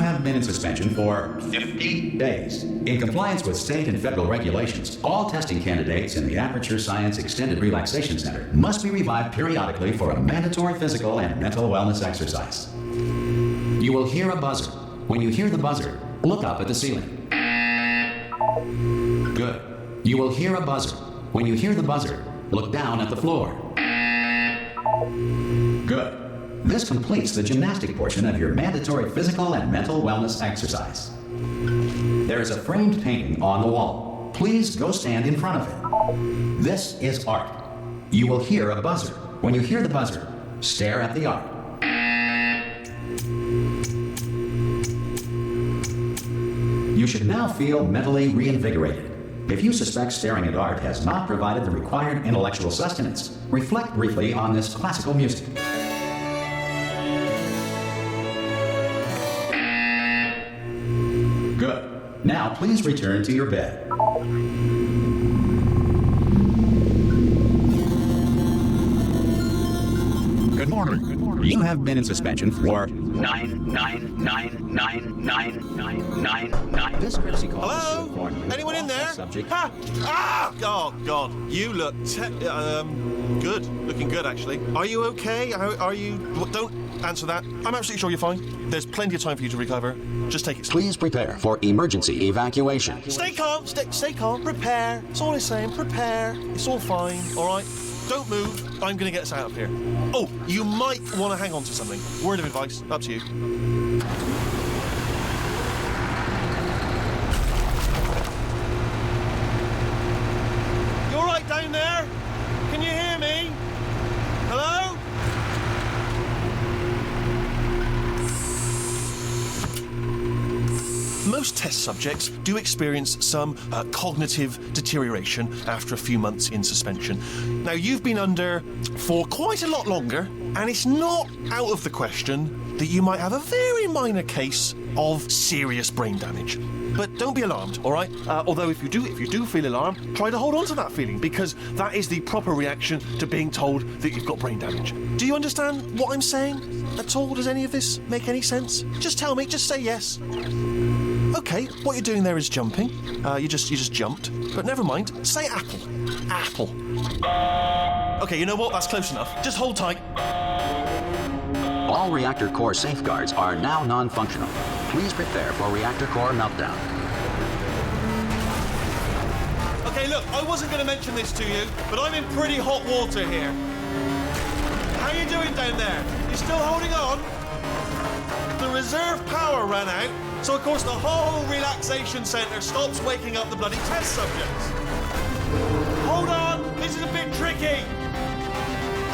have been in suspension for 50 days. In compliance with state and federal regulations, all testing candidates in the Aperture Science Extended Relaxation Center must be revived periodically for a mandatory physical and mental wellness exercise. You will hear a buzzer. When you hear the buzzer, look up at the ceiling. Good. You will hear a buzzer. When you hear the buzzer, look down at the floor. Good. This completes the gymnastic portion of your mandatory physical and mental wellness exercise. There is a framed painting on the wall. Please go stand in front of it. This is art. You will hear a buzzer. When you hear the buzzer, stare at the art. You should now feel mentally reinvigorated. If you suspect staring at art has not provided the required intellectual sustenance, reflect briefly on this classical music. Good. Now please return to your bed. Good morning. Good morning. You have been in suspension for 999999999. This courtesy call. Hello? Anyone in there? Subject. Ha! Ah! Oh God! You look good. Looking good, actually. Are you okay? Are you? Don't answer that. I'm absolutely sure you're fine. There's plenty of time for you to recover. Just take it slow. Please prepare for emergency evacuation. Stay calm. Stay calm. Prepare. That's all I'm saying. Prepare. It's all fine. All right. Don't move. I'm going to get us out of here. Oh, you might want to hang on to something. Word of advice. Up to you. You all right down there? Can you hear me? Hello? Most test subjects do experience some cognitive deterioration after a few months in suspension. Now, you've been under for quite a lot longer, and it's not out of the question that you might have a very minor case of serious brain damage. But don't be alarmed, all right? Although if you do feel alarmed, try to hold on to that feeling, because that is the proper reaction to being told that you've got brain damage. Do you understand what I'm saying at all? Does any of this make any sense? Just tell me, just say yes. Okay, what you're doing there is jumping. You just jumped. But never mind. Say apple. Apple. Okay, you know what? That's close enough. Just hold tight. All reactor core safeguards are now non-functional. Please prepare for reactor core meltdown. Okay, look, I wasn't going to mention this to you, but I'm in pretty hot water here. How you doing down there? You still holding on? The reserve power ran out. So, of course, the whole relaxation centre stops waking up the bloody test subjects. Hold on, this is a bit tricky.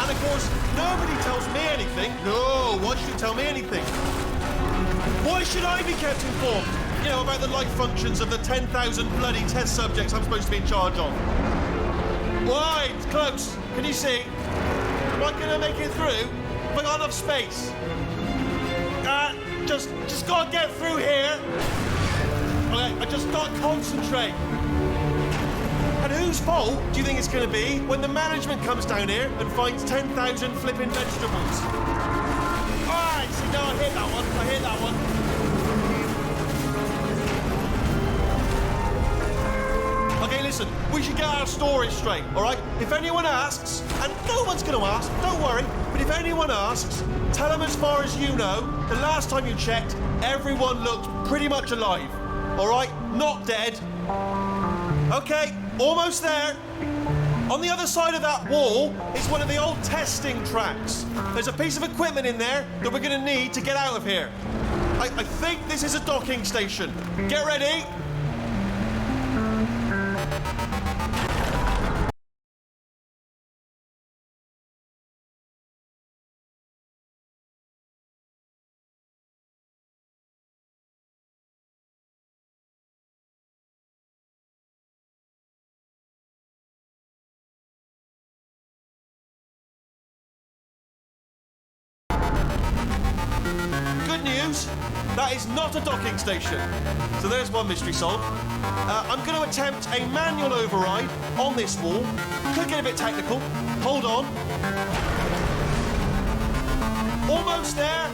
And, of course, nobody tells me anything. No, why should you tell me anything? Why should I be kept informed? You know, about the life functions of the 10,000 bloody test subjects I'm supposed to be in charge of. Why? It's close. Can you see? Am I going to make it through? Have I got enough space? Just gotta get through here. Okay, I just gotta concentrate. And whose fault do you think it's gonna be when the management comes down here and finds 10,000 flipping vegetables? Alright, see, no, I hit that one. Okay, listen, we should get our story straight, alright? If anyone asks, and no one's gonna ask, don't worry, but if anyone asks, tell them as far as you know, the last time you checked, everyone looked pretty much alive. All right? Not dead. Okay, almost there. On the other side of that wall is one of the old testing tracks. There's a piece of equipment in there that we're going to need to get out of here. I think this is a docking station. Get ready. Good news, that is not a docking station. So there's one mystery solved. I'm going to attempt a manual override on this wall. Could get a bit technical. Hold on. Almost there.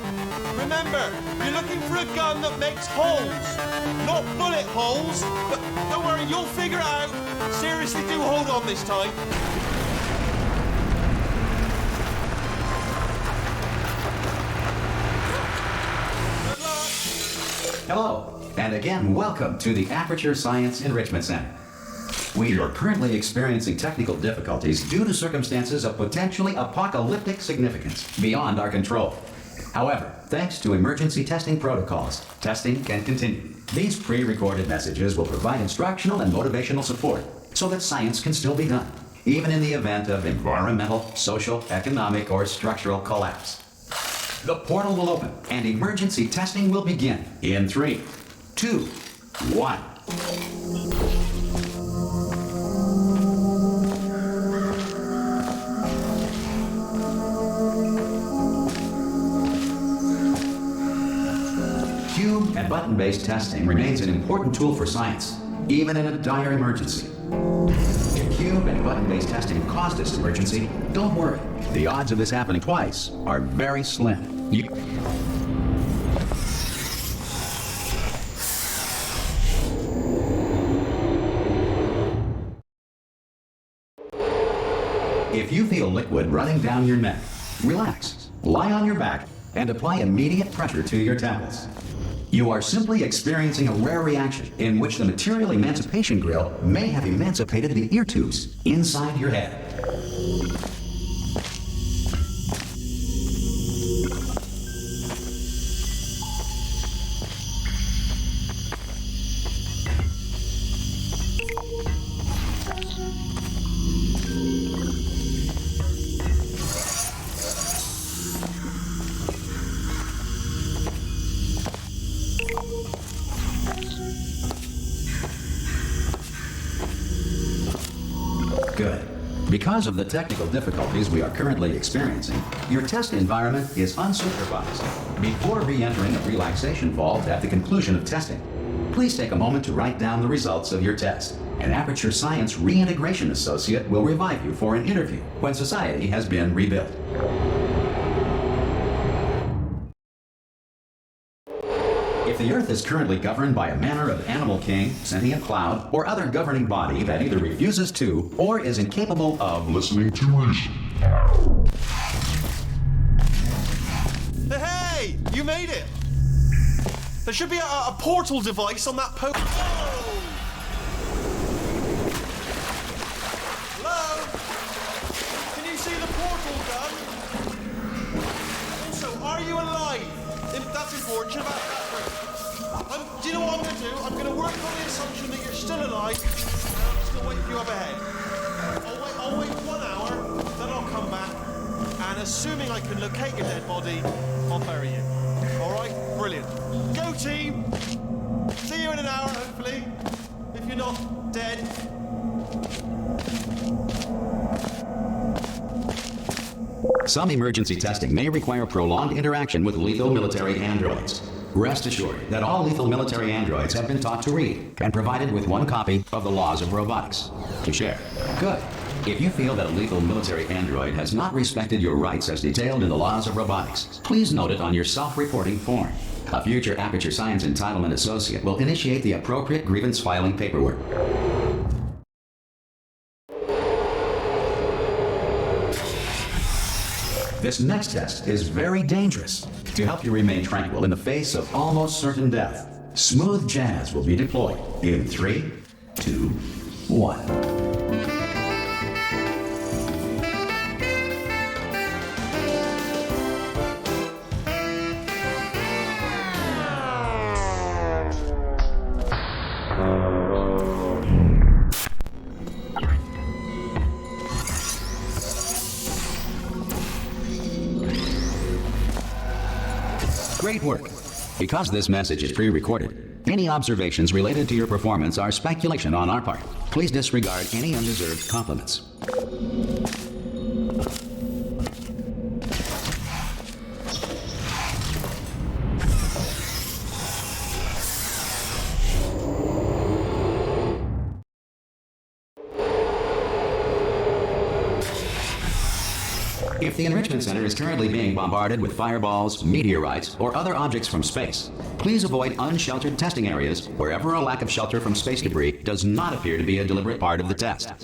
Remember, you're looking for a gun that makes holes, not bullet holes. But don't worry, you'll figure it out. Seriously, do hold on this time. Good luck. Hello, and again, welcome to the Aperture Science Enrichment Center. We are currently experiencing technical difficulties due to circumstances of potentially apocalyptic significance beyond our control. However, thanks to emergency testing protocols, testing can continue. These pre-recorded messages will provide instructional and motivational support so that science can still be done, even in the event of environmental, social, economic, or structural collapse. The portal will open and emergency testing will begin in 3, 2, 1. Cube and button-based testing remains an important tool for science, even in a dire emergency. If cube and button-based testing caused this emergency, don't worry. The odds of this happening twice are very slim. If you feel liquid running down your neck, relax, lie on your back, and apply immediate pressure to your temples. You are simply experiencing a rare reaction in which the material emancipation grill may have emancipated the ear tubes inside your head. Good. Because of the technical difficulties we are currently experiencing, your test environment is unsupervised. Before re-entering a relaxation vault at the conclusion of testing, please take a moment to write down the results of your test. An Aperture Science Reintegration Associate will revive you for an interview when society has been rebuilt. If the Earth is currently governed by a manner of animal king, sentient cloud, or other governing body that either refuses to or is incapable of listening to reason. Hey, you made it! There should be a portal device on that post. Hello? Can you see the portal gun? Also, are you alive? That's important. About that. Do you know what I'm going to do? I'm going to work on the assumption that you're still alive. And I'm just going to wait for you up ahead. I'll wait 1 hour, then I'll come back. And assuming I can locate your dead body, I'll bury you. Alright? Brilliant. Go team! See you in an hour, hopefully. If you're not dead. Some emergency testing may require prolonged interaction with lethal military androids. Rest assured that all lethal military androids have been taught to read and provided with 1 copy of the Laws of Robotics to share. Good. If you feel that a lethal military android has not respected your rights as detailed in the Laws of Robotics, please note it on your self-reporting form. A future Aperture Science Entitlement Associate will initiate the appropriate grievance filing paperwork. This next test is very dangerous. To help you remain tranquil in the face of almost certain death, smooth jazz will be deployed in 3, 2, 1. Great work. Because this message is pre-recorded, any observations related to your performance are speculation on our part. Please disregard any undeserved compliments. If the Enrichment Center is currently being bombarded with fireballs, meteorites, or other objects from space, please avoid unsheltered testing areas wherever a lack of shelter from space debris does not appear to be a deliberate part of the test.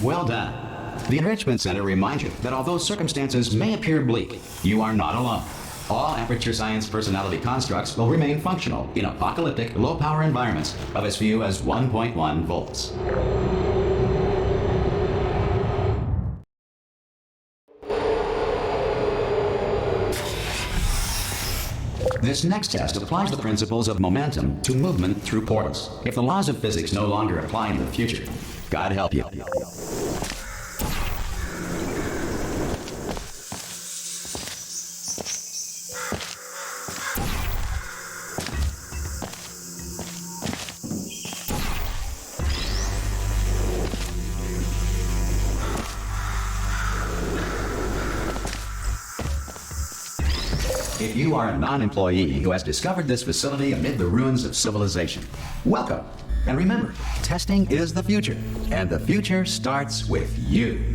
Well done. The Enrichment Center reminds you that although circumstances may appear bleak, you are not alone. All Aperture Science personality constructs will remain functional in apocalyptic, low-power environments of as few as 1.1 volts. This next test applies the principles of momentum to movement through portals. If the laws of physics no longer apply in the future, God help you. If you are a non-employee who has discovered this facility amid the ruins of civilization, welcome. And remember, testing is the future, and the future starts with you.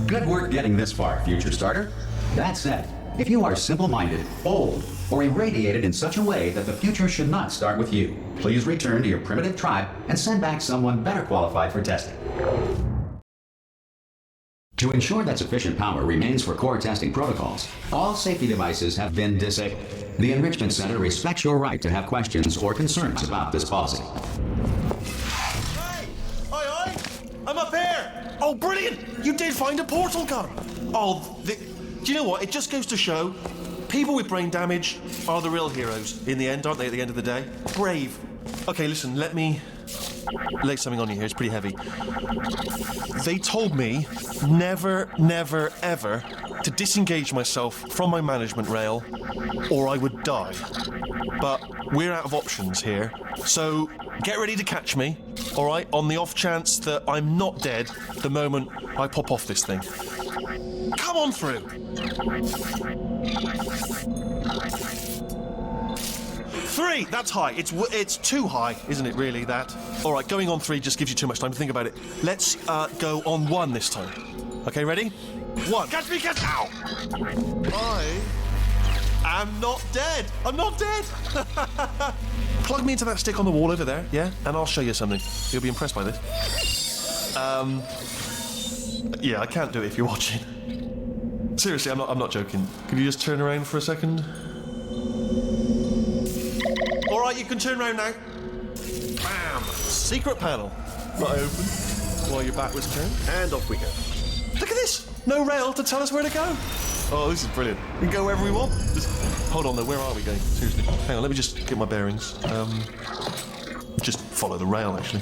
Good work getting this far, future starter. That said, if you are simple-minded, old, or irradiated in such a way that the future should not start with you, please return to your primitive tribe and send back someone better qualified for testing. To ensure that sufficient power remains for core testing protocols, all safety devices have been disabled. The Enrichment Center respects your right to have questions or concerns about this policy. Hey! Oi! I'm up here! Oh, brilliant! You did find a portal gun! Oh, do you know what? It just goes to show, people with brain damage are the real heroes in the end, aren't they, at the end of the day? Brave. Okay, listen, let me lay something on you here. It's pretty heavy. They told me never, never, ever to disengage myself from my management rail or I would die. But we're out of options here, so get ready to catch me, all right, on the off chance that I'm not dead the moment I pop off this thing. Come on through. 3, that's high. It's too high, isn't it, really, that? All right, going on 3 just gives you too much time to think about it. Let's go on 1 this time. Okay, ready? 1. Catch me, catch... Ow! I'm not dead. I'm not dead. Plug me into that stick on the wall over there, yeah? And I'll show you something. You'll be impressed by this. Yeah, I can't do it if you're watching. Seriously, I'm not joking. Could you just turn around for a second? All right, you can turn around now. Bam! Secret panel. Not open. While your back was turned. And off we go. Look at this. No rail to tell us where to go. Oh, this is brilliant. We can go wherever we want. Just hold on though, where are we going? Seriously. Hang on, let me just get my bearings. Just follow the rail, actually.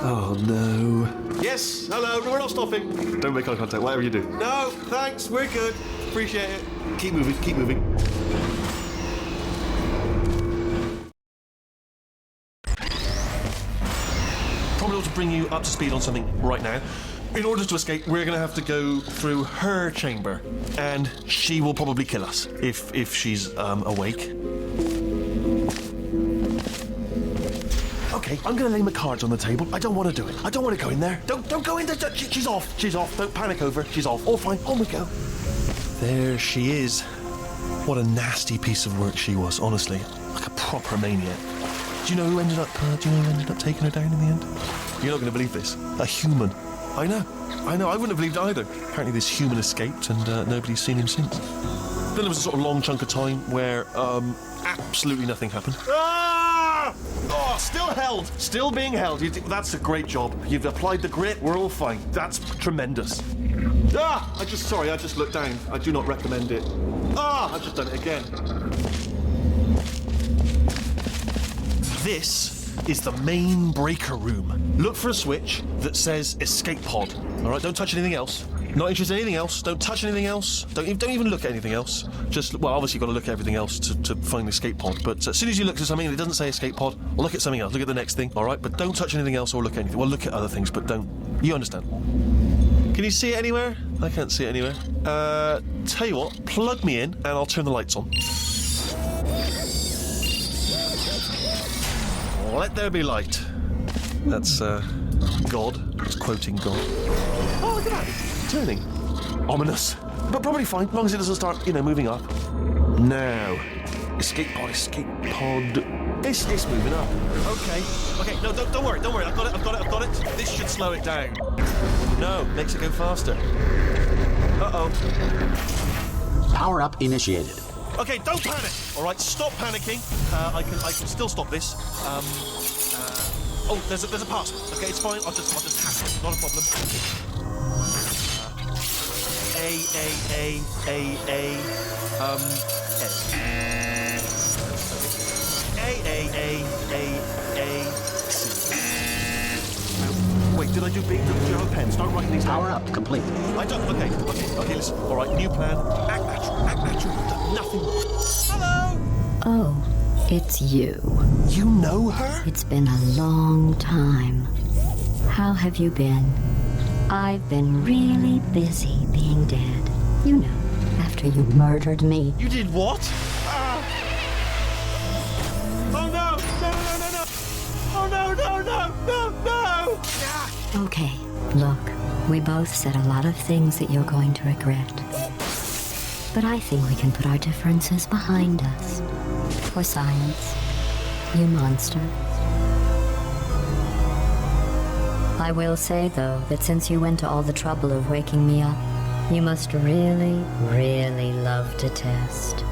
Oh no. Yes, hello, we're not stopping. Don't make eye contact, whatever you do. No, thanks, we're good. Appreciate it. Keep moving, keep moving. Probably ought to bring you up to speed on something right now. In order to escape, we're going to have to go through her chamber, and she will probably kill us if she's awake. Okay, I'm gonna lay my cards on the table. I don't want to do it. I don't want to go in there. Don't go in there. She's off. She's off. Don't panic over. She's off. All fine. On we go. There she is. What a nasty piece of work she was, honestly. Like a proper maniac. Do you know who ended up taking her down in the end? You're not going to believe this. A human. I know. I wouldn't have believed either. Apparently this human escaped and nobody's seen him since. Then there was a sort of long chunk of time where absolutely nothing happened. Ah! Oh, still held. Still being held. That's a great job. You've applied the grit. We're all fine. That's tremendous. Ah! I just looked down. I do not recommend it. Ah! I've just done it again. This is the main breaker room. Look for a switch that says escape pod. All right, don't touch anything else. Not interested in anything else. Don't touch anything else. Don't even look at anything else. Obviously you've got to look at everything else to find the escape pod. But as soon as you look at something and it doesn't say escape pod, well, look at something else. Look at the next thing. All right, but don't touch anything else or look at anything. Well, look at other things, but don't. You understand? Can you see it anywhere? I can't see it anywhere. Tell you what, plug me in and I'll turn the lights on. Let there be light. That's, God. It's quoting God. Oh, look at that. It's turning. Ominous. But probably fine, as long as it doesn't start, moving up. Now. Escape pod. It's moving up. Okay, no, don't worry. I've got it. This should slow it down. No, makes it go faster. Uh-oh. Power up initiated. Okay, don't panic. All right, stop panicking. I can still stop this. Oh, there's a password. Okay, it's fine. I'll just hack it. Not a problem. Wait, did I do big? Do you have a pen? Start writing these down. Power up complete. I don't. Okay, listen. All right, new plan. Act natural. I've done nothing. Hello. Oh, it's you. You know her? It's been a long time. How have you been? I've been really busy being dead. You know, after you murdered me. You did what? Oh no! Oh no! Okay, look, we both said a lot of things that you're going to regret. But I think we can put our differences behind us. For science, you monster. I will say, though, that since you went to all the trouble of waking me up, you must really, really love to test.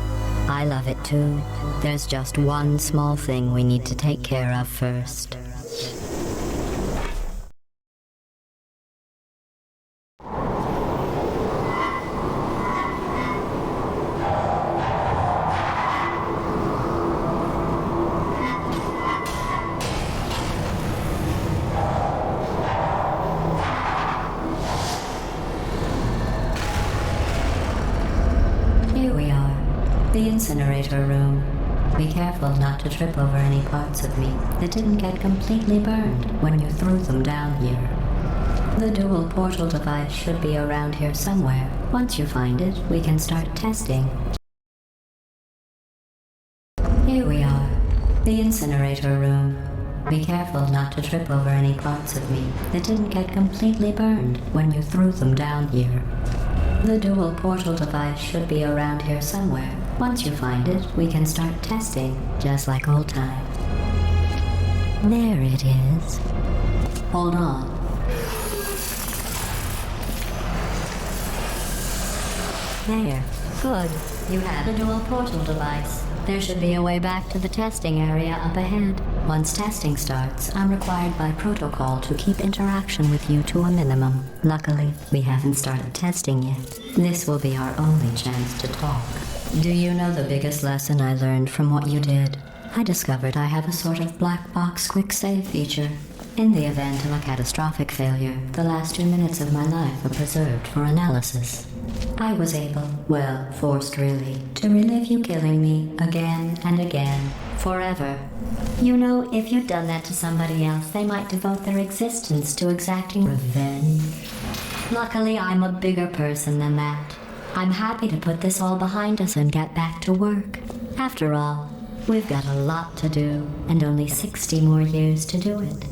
I love it too. There's just one small thing we need to take care of first. The Incinerator room. Be careful not to trip over any parts of me that didn't get completely burned when you threw them down here. The dual portal device should be around here somewhere. Once you find it, we can start testing. Here we are. The Incinerator room. Be careful not to trip over any parts of me that didn't get completely burned when you threw them down here. The dual portal device should be around here somewhere. Once you find it, we can start testing, just like old times. There it is. Hold on. There. Good. You have the dual portal device. There should be a way back to the testing area up ahead. Once testing starts, I'm required by protocol to keep interaction with you to a minimum. Luckily, we haven't started testing yet. This will be our only chance to talk. Do you know the biggest lesson I learned from what you did? I discovered I have a sort of black box quick save feature. In the event of a catastrophic failure, the last 2 minutes of my life are preserved for analysis. I was able, well, forced really, to relive you killing me again and again, forever. You know, if you'd done that to somebody else, they might devote their existence to exacting revenge. Luckily, I'm a bigger person than that. I'm happy to put this all behind us and get back to work. After all, We've got a lot to do, and only 60 more years to do it.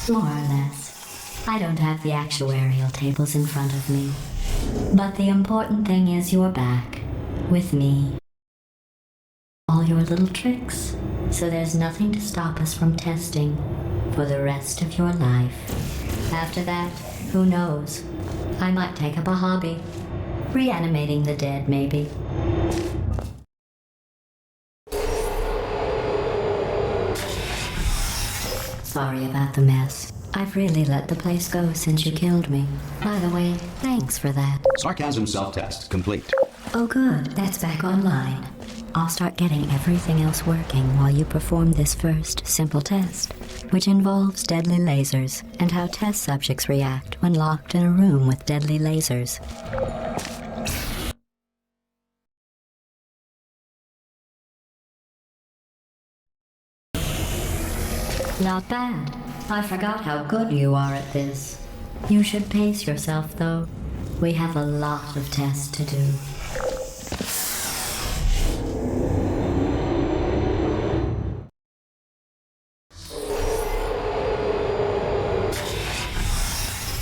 More or less. I don't have the actuarial tables in front of me. But the important thing is you're back. With me. All your little tricks. So there's nothing to stop us from testing for the rest of your life. After that, who knows? I might take up a hobby. Reanimating the dead, maybe. Sorry about the mess. I've really let the place go since you killed me. By the way, thanks for that. Sarcasm self-test complete. Oh good, that's back online. I'll start getting everything else working while you perform this first simple test, which involves deadly lasers and how test subjects react when locked in a room with deadly lasers. Not bad. I forgot how good you are at this. You should pace yourself, though. We have a lot of tests to do.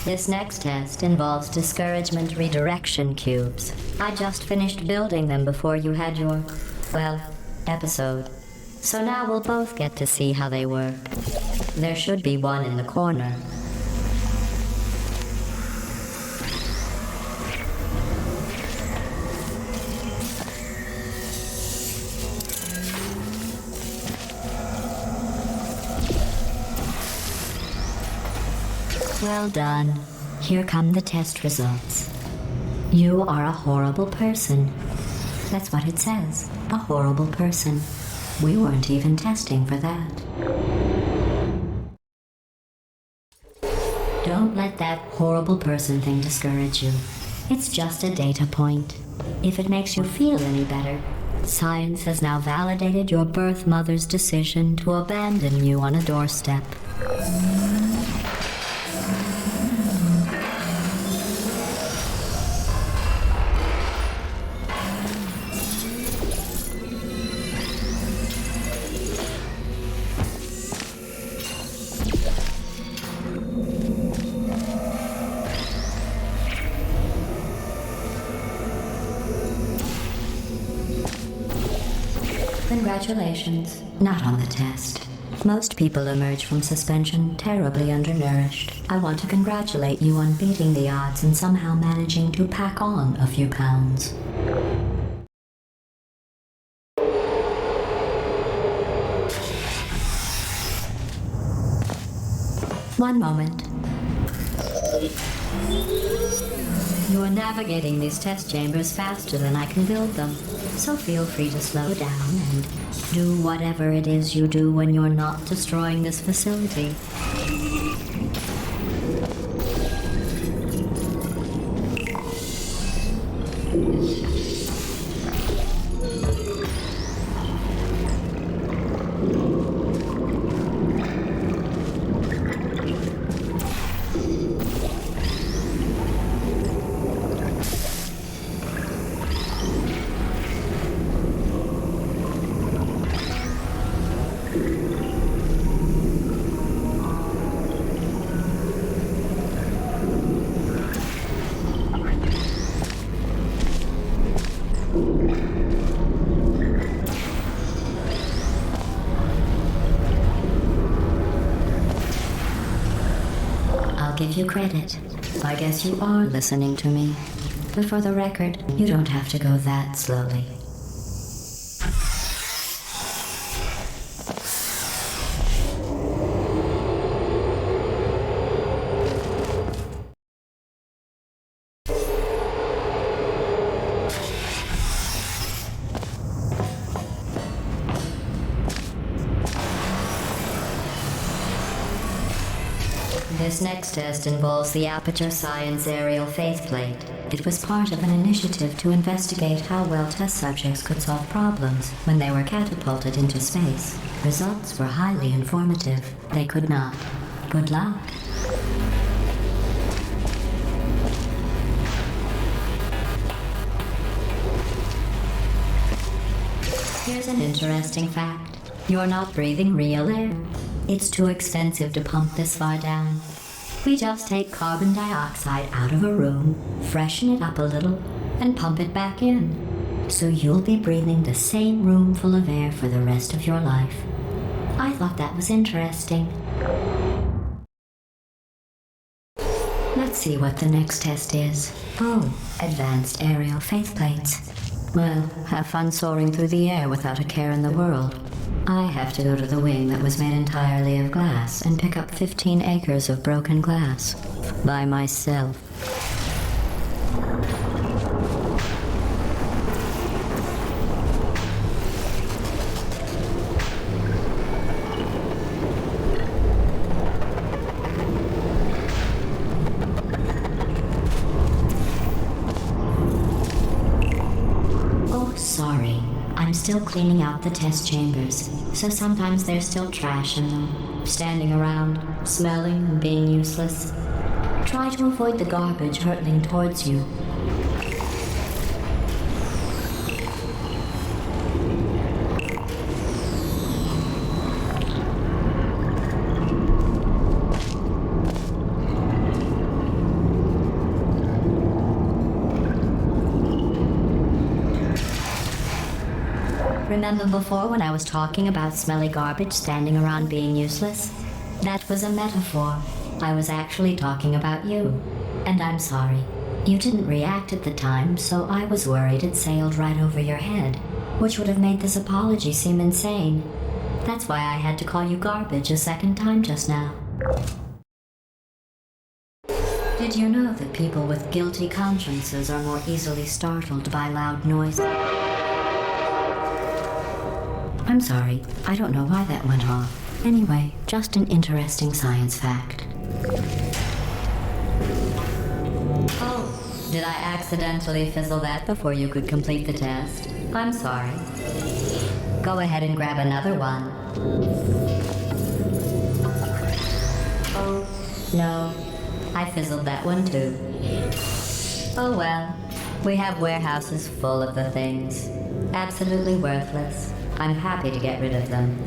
This next test involves discouragement redirection cubes. I just finished building them before you had your, well, episode. So now we'll both get to see how they work. There should be one in the corner. Well done. Here come the test results. You are a horrible person. That's what it says. A horrible person. We weren't even testing for that. Don't let that horrible person thing discourage you. It's just a data point. If it makes you feel any better, science has now validated your birth mother's decision to abandon you on a doorstep. Congratulations. Not on the test. Most people emerge from suspension terribly undernourished. I want to congratulate you on beating the odds and somehow managing to pack on a few pounds. One moment. You're navigating these test chambers faster than I can build them, so feel free to slow down and do whatever it is you do when you're not destroying this facility. Give you credit. I guess you are listening to me. But for the record, you don't have to go that slowly. This next test involves the Aperture Science Aerial Faceplate. It was part of an initiative to investigate how well test subjects could solve problems when they were catapulted into space. Results were highly informative. They could not. Good luck. Here's Here's an interesting fact. You're not breathing real air. It's too expensive to pump this far down. We just take carbon dioxide out of a room, freshen it up a little, and pump it back in. So you'll be breathing the same room full of air for the rest of your life. I thought that was interesting. Let's see what the next test is. Oh, advanced aerial faceplates. Well, have fun soaring through the air without a care in the world. I have to go to the wing that was made entirely of glass and pick up 15 acres of broken glass. By myself. I'm still cleaning out the test chambers, so sometimes there's still trash in them, standing around, smelling and being useless. Try to avoid the garbage hurtling towards you. Remember before when I was talking about smelly garbage standing around being useless? That was a metaphor. I was actually talking about you. And I'm sorry. You didn't react at the time, so I was worried it sailed right over your head, which would have made this apology seem insane. That's why I had to call you garbage a second time just now. Did you know that people with guilty consciences are more easily startled by loud noise? I'm sorry, I don't know why that went off. Anyway, just an interesting science fact. Oh, did I accidentally fizzle that before you could complete the test? I'm sorry. Go ahead and grab another one. Oh, no. I fizzled that one too. Oh well. We have warehouses full of the things. Absolutely worthless. I'm happy to get rid of them.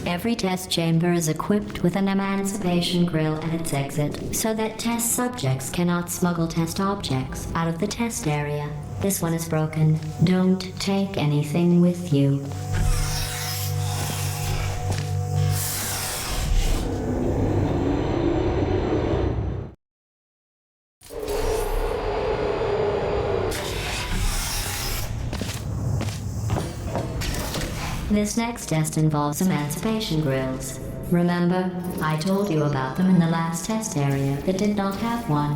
Every test chamber is equipped with an emancipation grill at its exit, so that test subjects cannot smuggle test objects out of the test area. This one is broken. Don't take anything with you. This next test involves emancipation grills. Remember, I told you about them in the last test area that did not have one.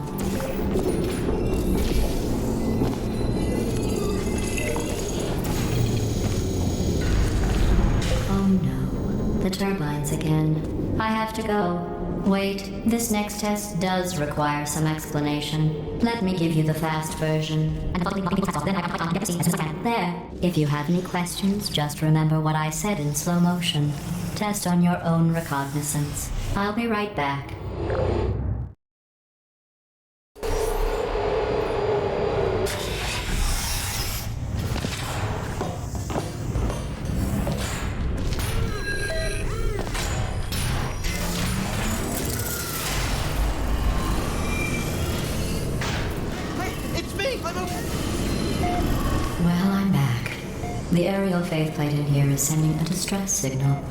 Oh no, the turbines again. I have to go. Wait, this next test does require some explanation. Let me give you the fast version. There. If you have any questions, just remember what I said in slow motion. Test on your own recognizance. I'll be right back. Well, I'm back. The aerial faceplate in here is sending a distress signal.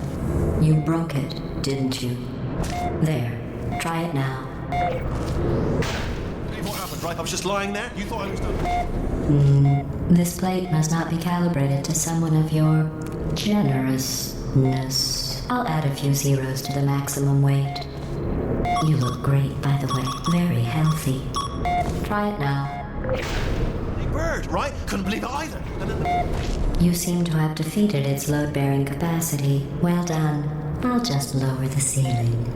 You broke it, didn't you? There. Try it now. What happened? right? I was just lying there. You thought I was done. This plate must not be calibrated to someone of your generousness. I'll add a few zeros to the maximum weight. You look great, by the way. Very healthy. Try it now. Hey, bird, right? Couldn't believe it either. And then You seem to have defeated its load-bearing capacity. Well done. I'll just lower the ceiling.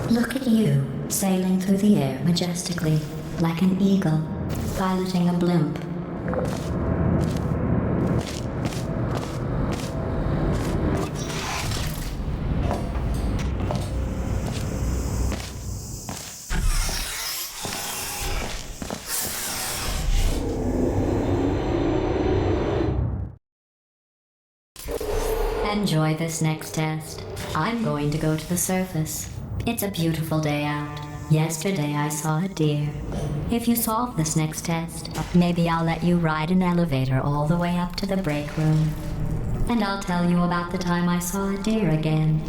Look at you, sailing through the air majestically, like an eagle, piloting a blimp. Enjoy this next test. I'm going to go to the surface. It's a beautiful day out. Yesterday I saw a deer. If you solve this next test, maybe I'll let you ride an elevator all the way up to the break room. And I'll tell you about the time I saw a deer again.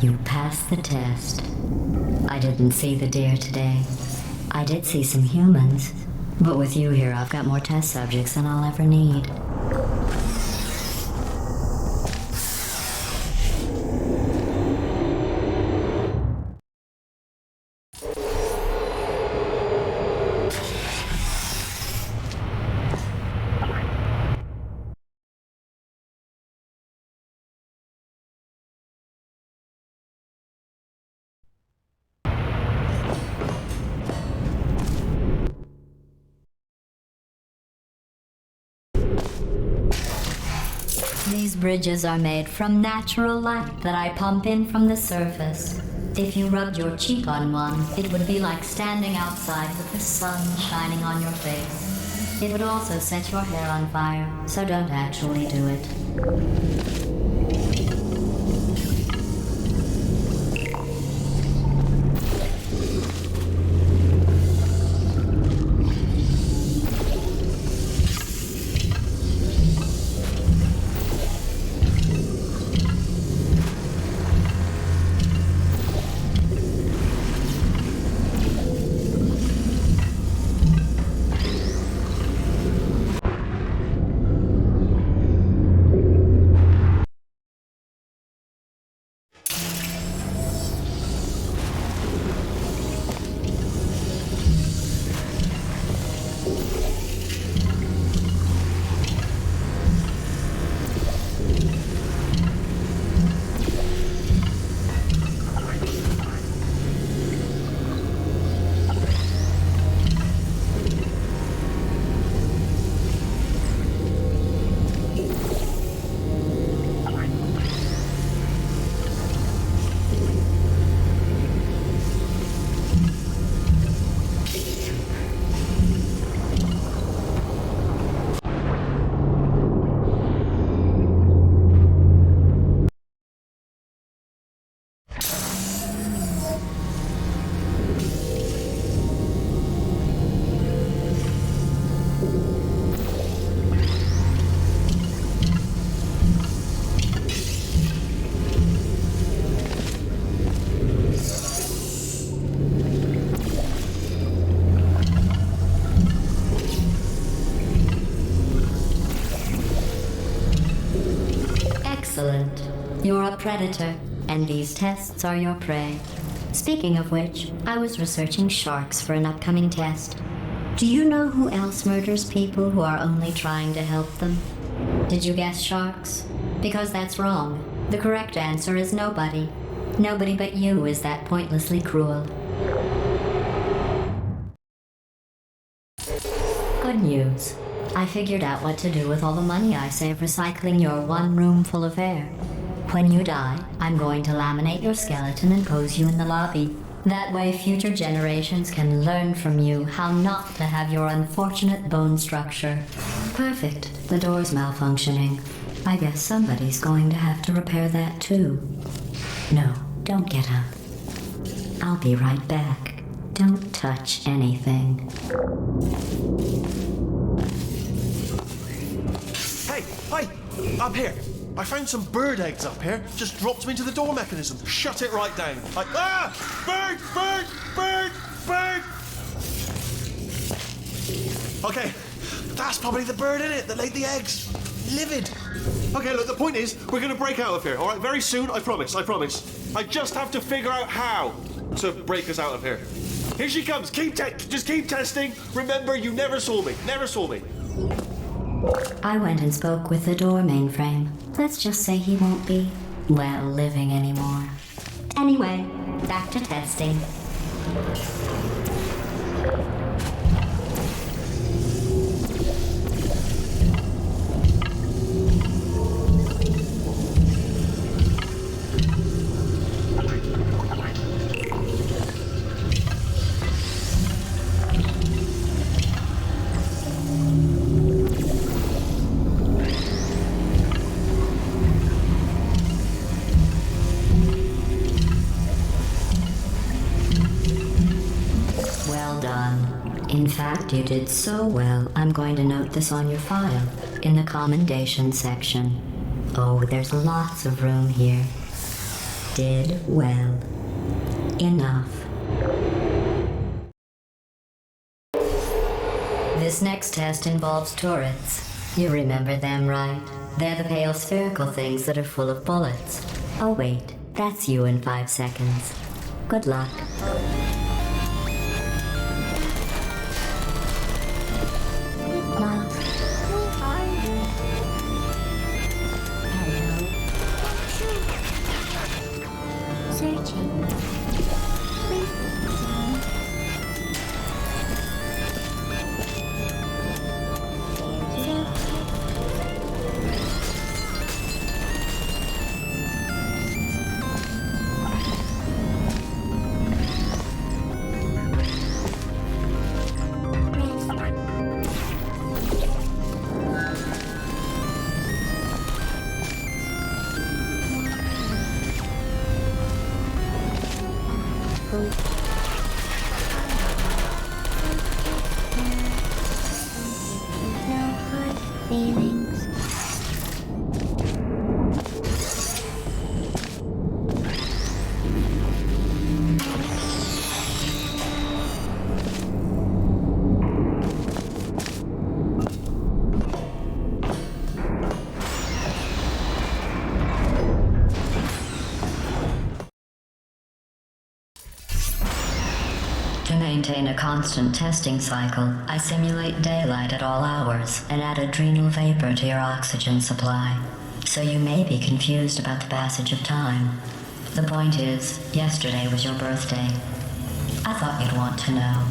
You passed the test. I didn't see the deer today. I did see some humans, but with you here, I've got more test subjects than I'll ever need. These bridges are made from natural light that I pump in from the surface. If you rubbed your cheek on one, it would be like standing outside with the sun shining on your face. It would also set your hair on fire, so don't actually do it. Excellent. You're a predator, and these tests are your prey. Speaking of which, I was researching sharks for an upcoming test. Do you know who else murders people who are only trying to help them? Did you guess sharks? Because that's wrong. The correct answer is nobody. Nobody but you is that pointlessly cruel. Good news. I figured out what to do with all the money I save recycling your one room full of air. When you die, I'm going to laminate your skeleton and pose you in the lobby. That way future generations can learn from you how not to have your unfortunate bone structure. Perfect. The door's malfunctioning. I guess somebody's going to have to repair that too. No, don't get up. I'll be right back. Don't touch anything. Hey, up here. I found some bird eggs up here. Just dropped them into the door mechanism. Shut it right down. Like, bird, bird, bird, bird. Okay, that's probably the bird in it that laid the eggs. Livid. Okay, look, the point is, we're gonna break out of here, all right? Very soon, I promise, I promise. I just have to figure out how to break us out of here. Here she comes. Just keep testing. Remember, you never saw me. Never saw me. I went and spoke with the door mainframe. Let's just say he won't be, well, living anymore. Anyway, back to testing. In fact, you did so well, I'm going to note this on your file, in the commendation section. Oh, there's lots of room here. Did well. Enough. This next test involves turrets. You remember them, right? They're the pale spherical things that are full of bullets. Oh wait, that's you in 5 seconds. Good luck. maintain a constant testing cycle, I simulate daylight at all hours and add adrenal vapor to your oxygen supply. So you may be confused about the passage of time. The point is, yesterday was your birthday. I thought you'd want to know.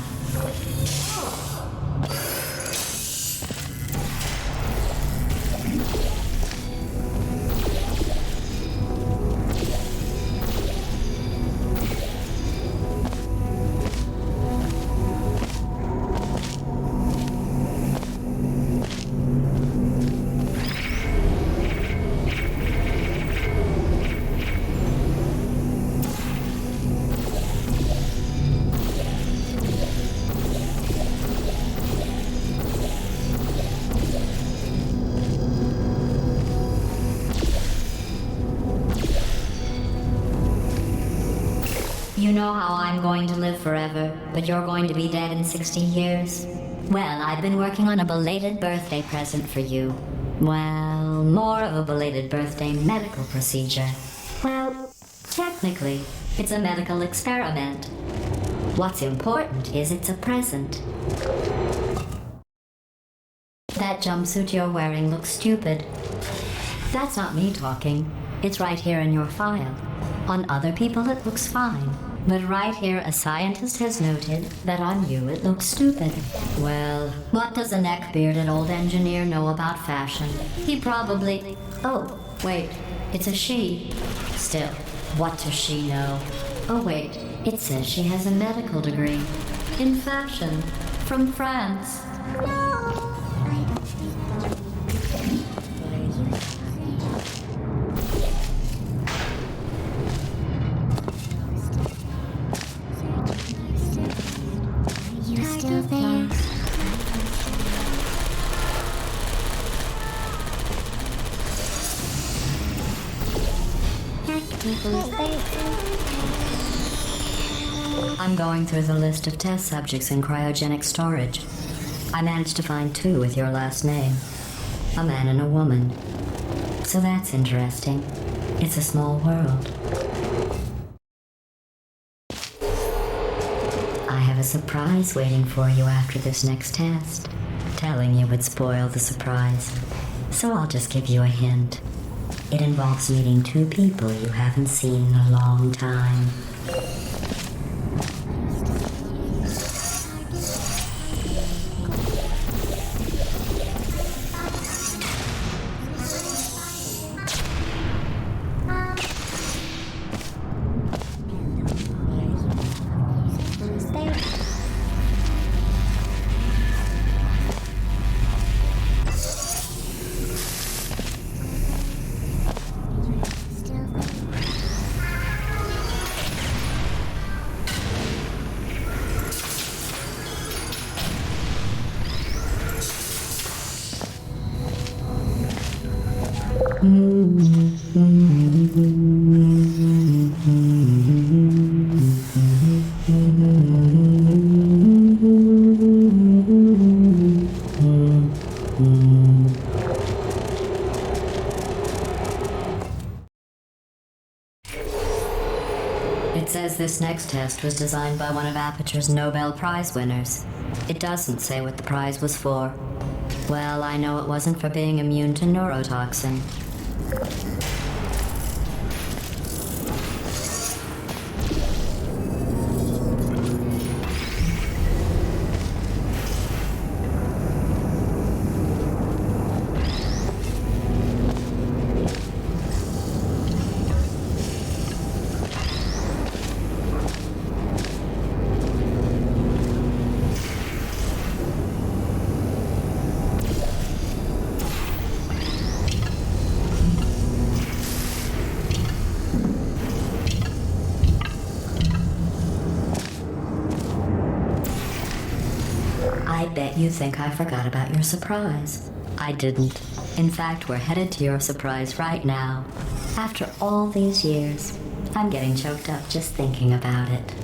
You know how I'm going to live forever, but you're going to be dead in 60 years? Well, I've been working on a belated birthday present for you. Well, more of a belated birthday medical procedure. Well, technically, it's a medical experiment. What's important is it's a present. That jumpsuit you're wearing looks stupid. That's not me talking. It's right here in your file. On other people it looks fine. But right here, a scientist has noted that on you it looks stupid. Well, what does a neck-bearded old engineer know about fashion? He probably... Oh, wait, it's a she. Still, what does she know? Oh wait, it says she has a medical degree. In fashion. From France. I'm going through the list of test subjects in cryogenic storage. I managed to find 2 with your last name. A man and a woman. So that's interesting. It's a small world. I have a surprise waiting for you after this next test. Telling you would spoil the surprise. So I'll just give you a hint. It involves meeting 2 people you haven't seen in a long time. It says this next test was designed by one of Aperture's Nobel Prize winners. It doesn't say what the prize was for. Well, I know it wasn't for being immune to neurotoxin. I bet you think I forgot about your surprise. I didn't. In fact, we're headed to your surprise right now. After all these years, I'm getting choked up just thinking about it.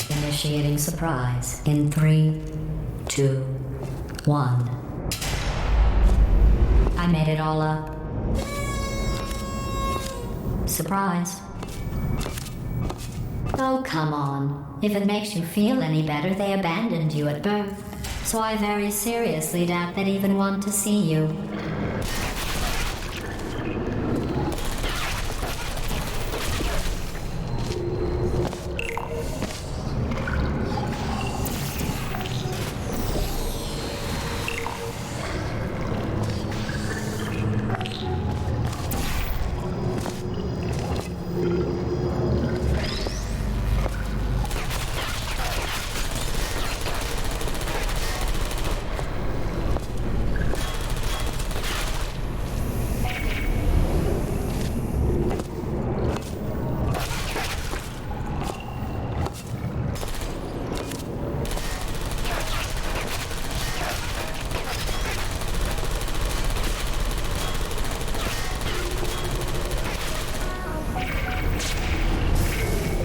Initiating surprise in 3, 2, 1. I made it all up. Surprise. Oh, come on. If it makes you feel any better, they abandoned you at birth. So I very seriously doubt they'd even want to see you.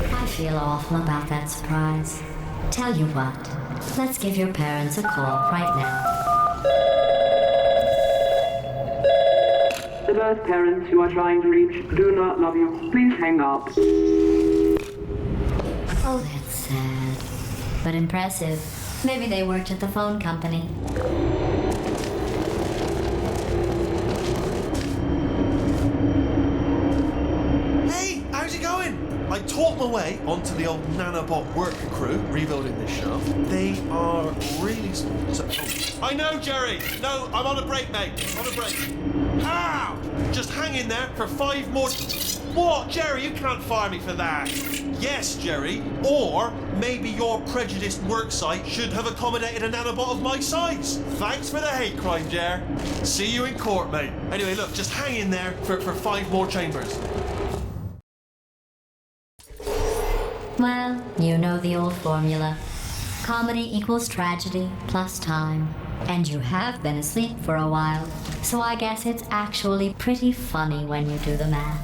I feel awful about that surprise. Tell you what, let's give your parents a call right now. The birth parents you are trying to reach do not love you. Please hang up. Oh, that's sad. But impressive. Maybe they worked at the phone company. Hey, how's it going? I talked my way onto the old nanobot worker crew rebuilding this shaft. They are really small. I know, Jerry. No, I'm on a break, mate. On a break. Ow! Just hang in there for 5 more... What, Jerry? You can't fire me for that. Yes, Jerry. Or maybe your prejudiced worksite should have accommodated a nanobot of my size. Thanks for the hate crime, Jer. See you in court, mate. Anyway, look, just hang in there for 5 more chambers. Well, you know the old formula. Comedy equals tragedy plus time. And you have been asleep for a while, so I guess it's actually pretty funny when you do the math.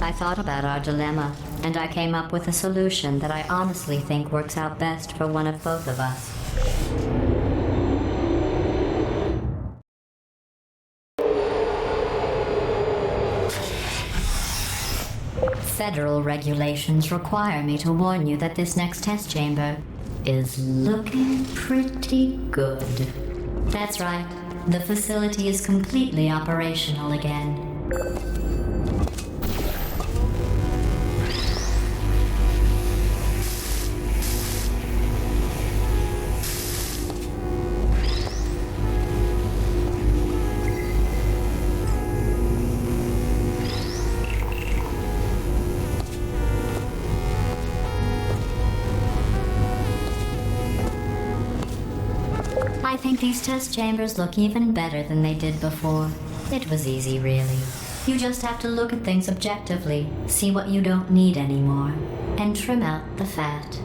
I thought about our dilemma, and I came up with a solution that I honestly think works out best for one of both of us. Federal regulations require me to warn you that this next test chamber is looking pretty good. That's right, the facility is completely operational again. I think these test chambers look even better than they did before. It was easy, really. You just have to look at things objectively, see what you don't need anymore, and trim out the fat.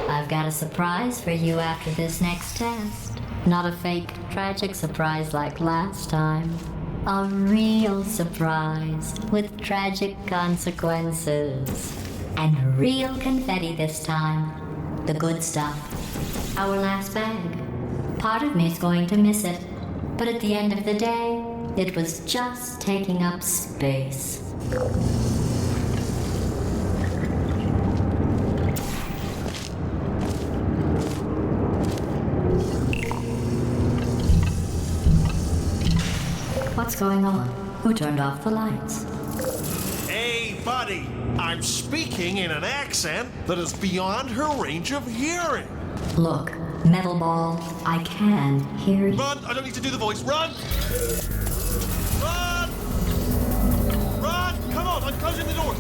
I've got a surprise for you after this next test. Not a fake, tragic surprise like last time. A real surprise with tragic consequences. And real confetti this time. The good stuff. Our last bag. Part of me's going to miss it, but at the end of the day, it was just taking up space. What's going on? Who turned off the lights? Hey, buddy! I'm speaking in an accent that is beyond her range of hearing. Look, Metal Ball, I can hear you. Run! I don't need to do the voice. Run! Run! Run! Come on, I'm closing the door.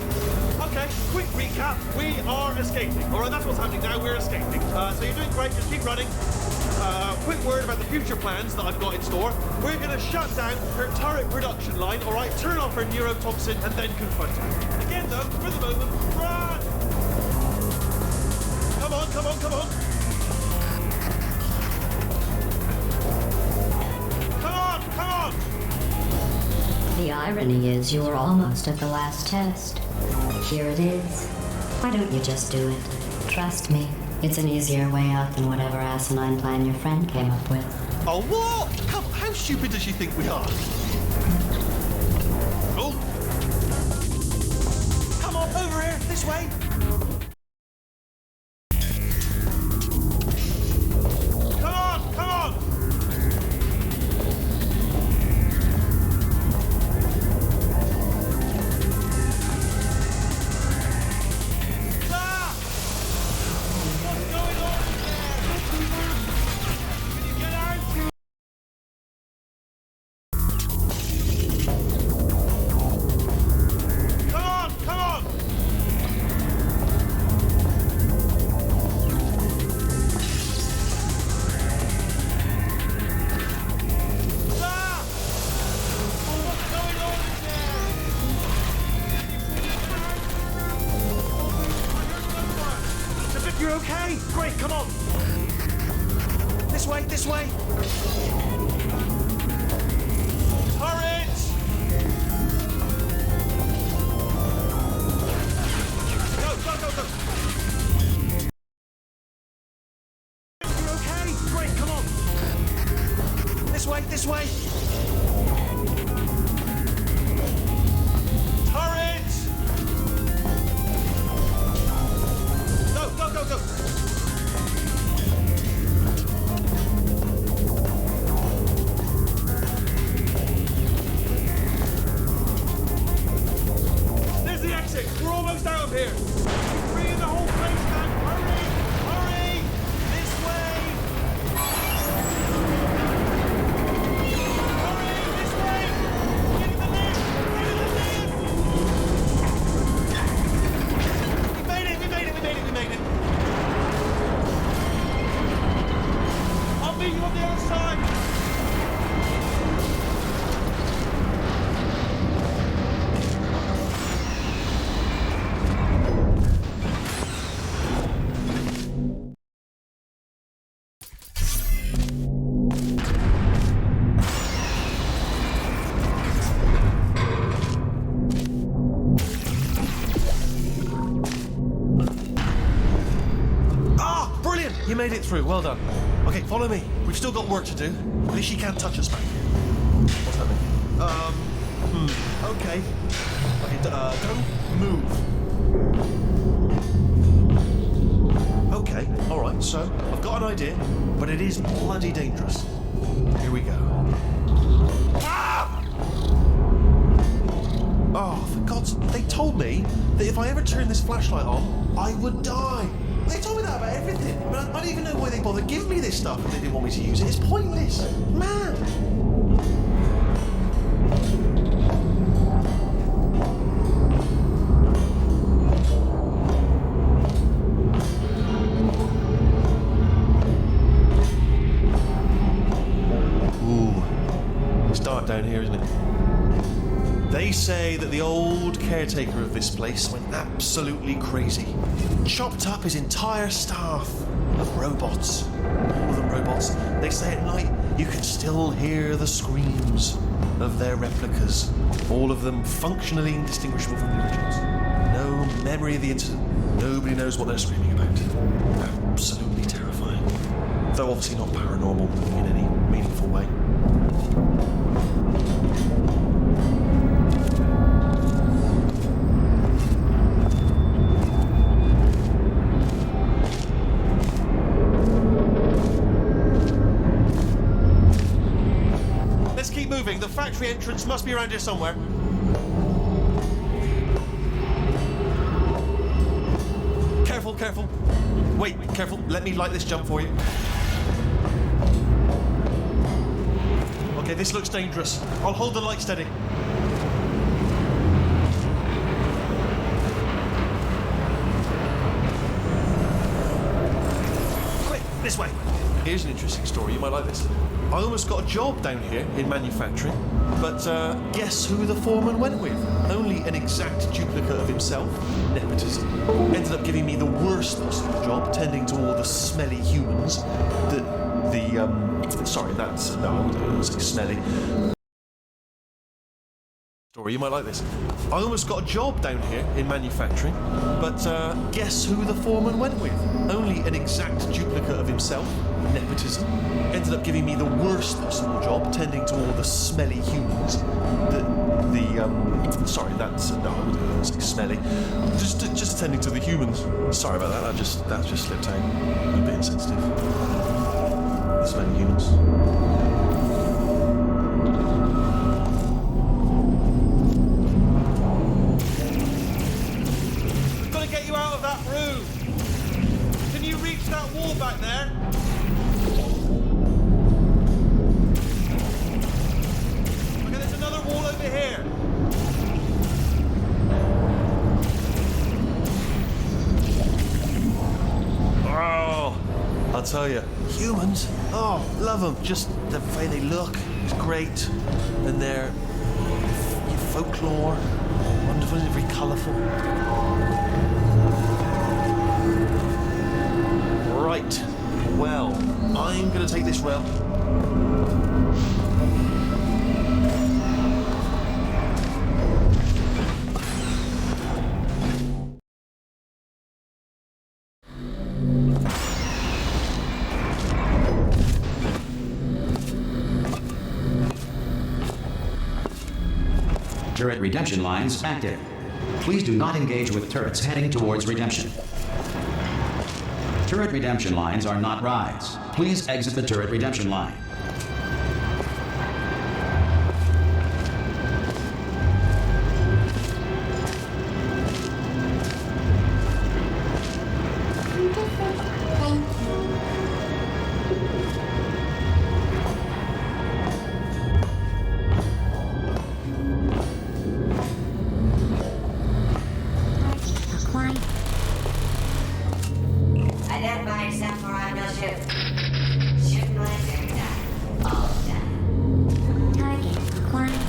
Okay, quick recap. We are escaping. All right, that's what's happening now. We're escaping. So you're doing great. Just keep running. Quick word about the future plans that I've got in store. We're going to shut down her turret production line, all right? Turn off her neurotoxin and then confront her. Again, though, for the moment, run! Come on, come on, come on. Come on, come on! The irony is you were almost at the last test. Here it is. Why don't you just do it? Trust me, it's an easier way out than whatever asinine plan your friend came up with. Oh, what? How stupid does she think we are? Oh! Come on, over here, this way! Come on, come on! Ah! What's going on in there? Can you get out? Come on, come on! Ah! What's going on in there? As if you're okay. Great, come on. This way, this way. Turret! Go, go, go, go. You're okay. Great, come on. This way, this way. Turret! Go, go, go, go. There's the exit. We're almost out of here. We're bringing the whole place down. Hurry! Hurry! This way! Hurry! This way! Get in the lift! Get in the lift! We made it! We made it! We made it! We made it! I'll meet you on the other side! Ah, brilliant! You made it through. Well done. Okay, follow me. We've still got work to do. At least she can't touch us back here. What's happening? Okay. Okay, don't move. Okay, all right. So I've got an idea, but it is bloody dangerous. Here we go. Ah! Oh, for God's... They told me that if I ever turn this flashlight on, I would die. They told me that about everything. But I don't even know why they bothered giving me this stuff if they didn't want me to use it. It's pointless. Man! They say that the old caretaker of this place went absolutely crazy. Chopped up his entire staff of robots. All of them robots. They say at night you can still hear the screams of their replicas. All of them functionally indistinguishable from the originals. No memory of the incident. Nobody knows what they're screaming about. Absolutely terrifying. Though obviously not paranormal in any meaningful way. Let's keep moving. The factory entrance must be around here somewhere. Careful, careful. Wait, careful. Let me light this jump for you. Okay, this looks dangerous. I'll hold the light steady. Quick, this way. Here's an interesting story. You might like this. I almost got a job down here in manufacturing, but guess who the foreman went with? Only an exact duplicate of himself. Nepotism. Ended up giving me the worst possible job, tending to all the smelly humans. Sorry, that's... No, I wouldn't say smelly. Story, you might like this. I almost got a job down here in manufacturing, but guess who the foreman went with? Only an exact duplicate of himself. Nepotism. Ended up giving me the worst possible job, tending to all the smelly humans. Sorry, that's... No, I wouldn't say smelly. Just tending to the humans. Sorry about that, that just slipped out. I'm a bit insensitive. The smelly humans. Gotta get you out of that room! Can you reach that wall back there? Okay, there's another wall over here. Oh, I'll tell you, humans, oh, love them. Just the way they look is great. And their folklore, wonderful and very colourful. Right, well, I'm going to take this rail. Turret redemption lines active. Please do not engage with turrets heading towards redemption. Turret redemption lines are not rides. Please exit the turret redemption line. Identify yourself or I will shoot. Shoot laser done. All done. Target acquired.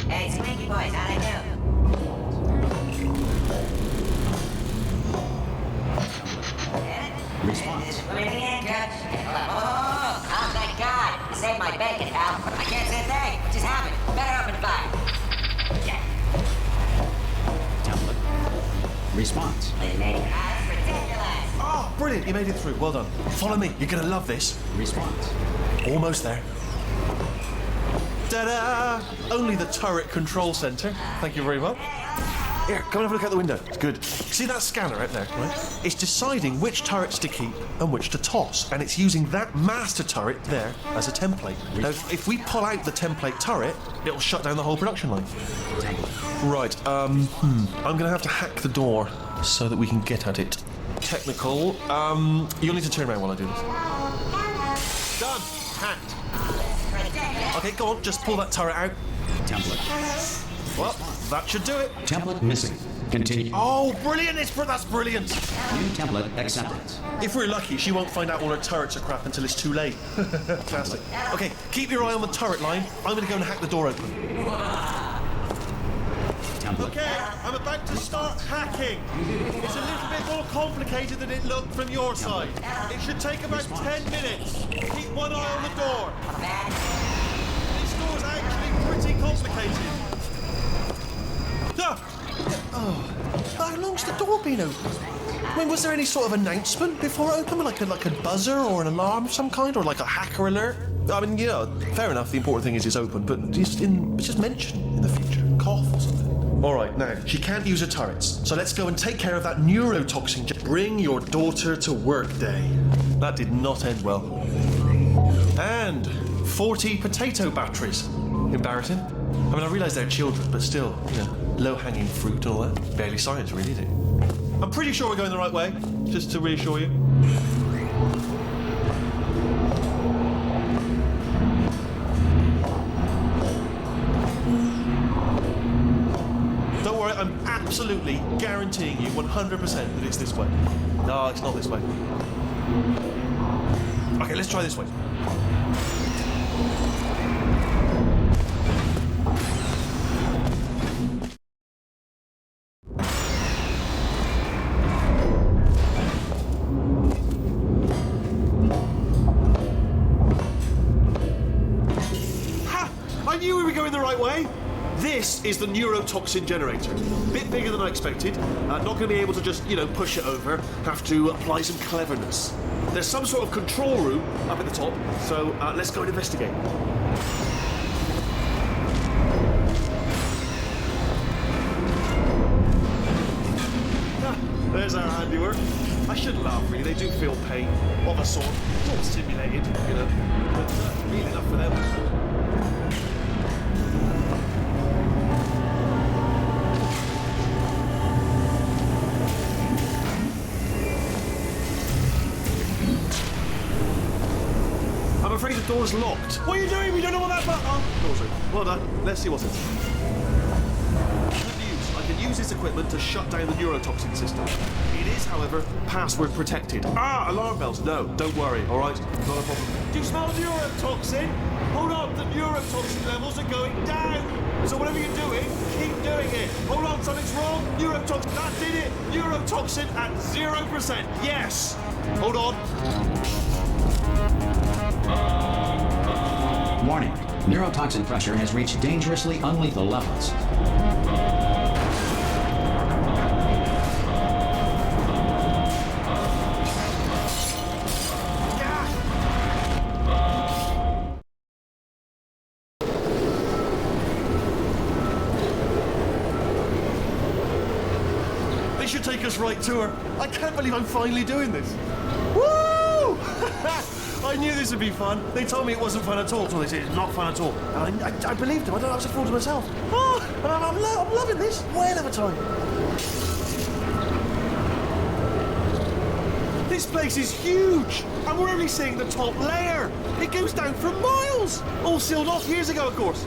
Hey, Slinky boys, how'd I do? Response. Oh, thank God. You saved my bacon, pal. I can't say a thing. What just happened? Better open fire. Template. Response. That's ridiculous. Oh, brilliant, you made it through. Well done. Follow me, you're going to love this. Response. Almost there. Ta-da! Only the turret control center. Thank you very much. Here, come and have a look out the window. Good. See that scanner out there, right? It's deciding which turrets to keep and which to toss, and it's using that master turret there as a template. Now, if we pull out the template turret, it'll shut down the whole production line. Right, I'm gonna have to hack the door so that we can get at it. Technical, you'll need to turn around while I do this. Done! Hacked. Okay, go on, just pull that turret out. Template. Well, That should do it. Template missing. Continue. Oh, brilliant! That's brilliant. New template acceptance. If we're lucky, she won't find out all her turrets are crap until it's too late. Classic. Okay, keep your eye on the turret line. I'm going to go and hack the door open. Template. Okay, I'm about to start hacking. It's a little bit more complicated than it looked from your side. It should take about 10 minutes. Keep one eye on the door. This door's actually pretty complicated. Ah! Oh, how long's the door been open? I mean, was there any sort of announcement before it opened, like a buzzer or an alarm of some kind, or like a hacker alert? I mean, yeah, fair enough. The important thing is it's open, but just mention in the future, cough or something. All right, now she can't use her turrets, so let's go and take care of that neurotoxin. Bring your daughter to work day. That did not end well. And 40 potato batteries. Embarrassing. I mean, I realise they're children, but still, low-hanging fruit and all that. Barely science, really, is it? I'm pretty sure we're going the right way, just to reassure you. Don't worry, I'm absolutely guaranteeing you 100% that it's this way. No, it's not this way. Okay, let's try this way. This is the neurotoxin generator. Bit bigger than I expected. Not going to be able to just, push it over. Have to apply some cleverness. There's some sort of control room up at the top, so let's go and investigate. There's our handiwork. I shouldn't laugh, really. They do feel pain of a sort. It's all simulated, but real enough for them. I'm afraid the door's locked. What are you doing? We don't know what that button... Oh, door's open. Well done. Let's see what's in it. Good news. I can use this equipment to shut down the neurotoxin system. It is, however, password protected. Alarm bells. No, don't worry, all right? Not a problem. Do you smell neurotoxin? Hold on, the neurotoxin levels are going down. So whatever you're doing, keep doing it. Hold on, something's wrong. Neurotoxin, that did it. Neurotoxin at 0%. Yes. Hold on. Warning. Neurotoxin pressure has reached dangerously unlethal levels. They should take us right to her. I can't believe I'm finally doing this. Woo! I knew this would be fun. They told me it wasn't fun at all. So they said it's not fun at all. And I believed them. I was a fool to myself. I'm loving this. Way of a time. This place is huge. And we're only seeing the top layer. It goes down for miles. All sealed off years ago, of course.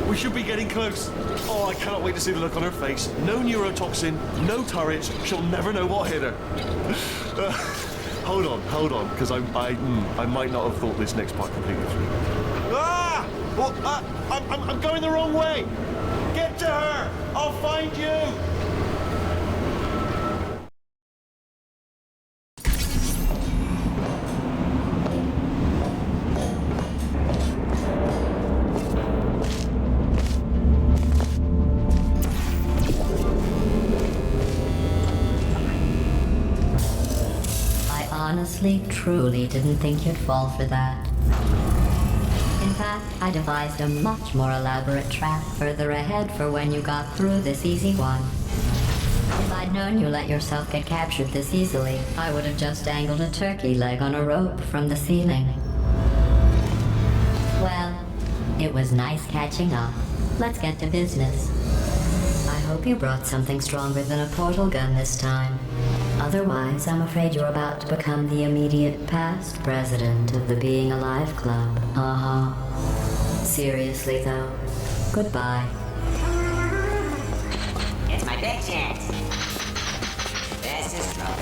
We should be getting close. Oh, I cannot wait to see the look on her face. No neurotoxin, no turrets. She'll never know what hit her. Hold on, because I might not have thought this next part completely through. I'm going the wrong way. Get to her. I'll find you. Honestly, truly didn't think you'd fall for that. In fact, I devised a much more elaborate trap further ahead for when you got through this easy one. If I'd known you let yourself get captured this easily, I would have just dangled a turkey leg on a rope from the ceiling. Well, it was nice catching up. Let's get to business. I hope you brought something stronger than a portal gun this time. Otherwise, I'm afraid you're about to become the immediate past president of the Being Alive Club. Seriously, though, goodbye. big chance. This is trouble.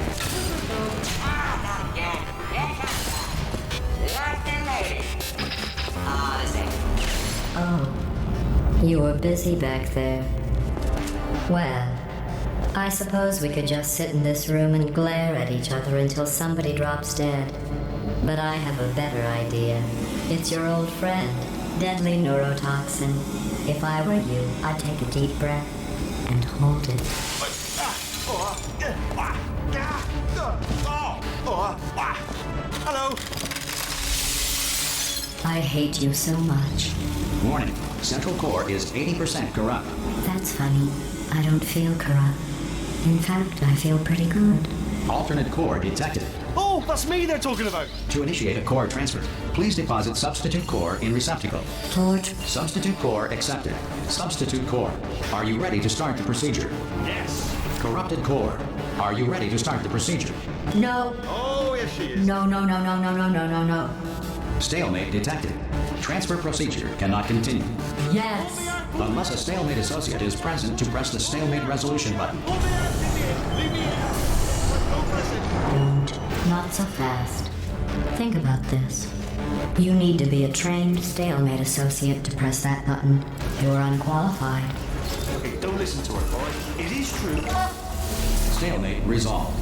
Ah, not again. Here comes the lady. Oh, the same. Oh, you were busy back there. Well, I suppose we could just sit in this room and glare at each other until somebody drops dead. But I have a better idea. It's your old friend, deadly neurotoxin. If I were you, I'd take a deep breath and hold it. Hello. I hate you so much. Warning, central core is 80% corrupt. That's funny. I don't feel corrupt. In fact, I feel pretty good. Alternate core detected. Oh, that's me they're talking about. To initiate a core transfer, please deposit substitute core in receptacle. Torch. Substitute core accepted. Substitute core. Are you ready to start the procedure? Yes. Corrupted core. Are you ready to start the procedure? No. Oh, yes, she is. No. Stalemate detected. Transfer procedure cannot continue. Yes. Unless a stalemate associate is present to press the stalemate resolution button. Leave me here. Don't press it. Don't. Not so fast. Think about this. You need to be a trained stalemate associate to press that button. You're unqualified. Okay, don't listen to her, boy. It is true. Stalemate resolved.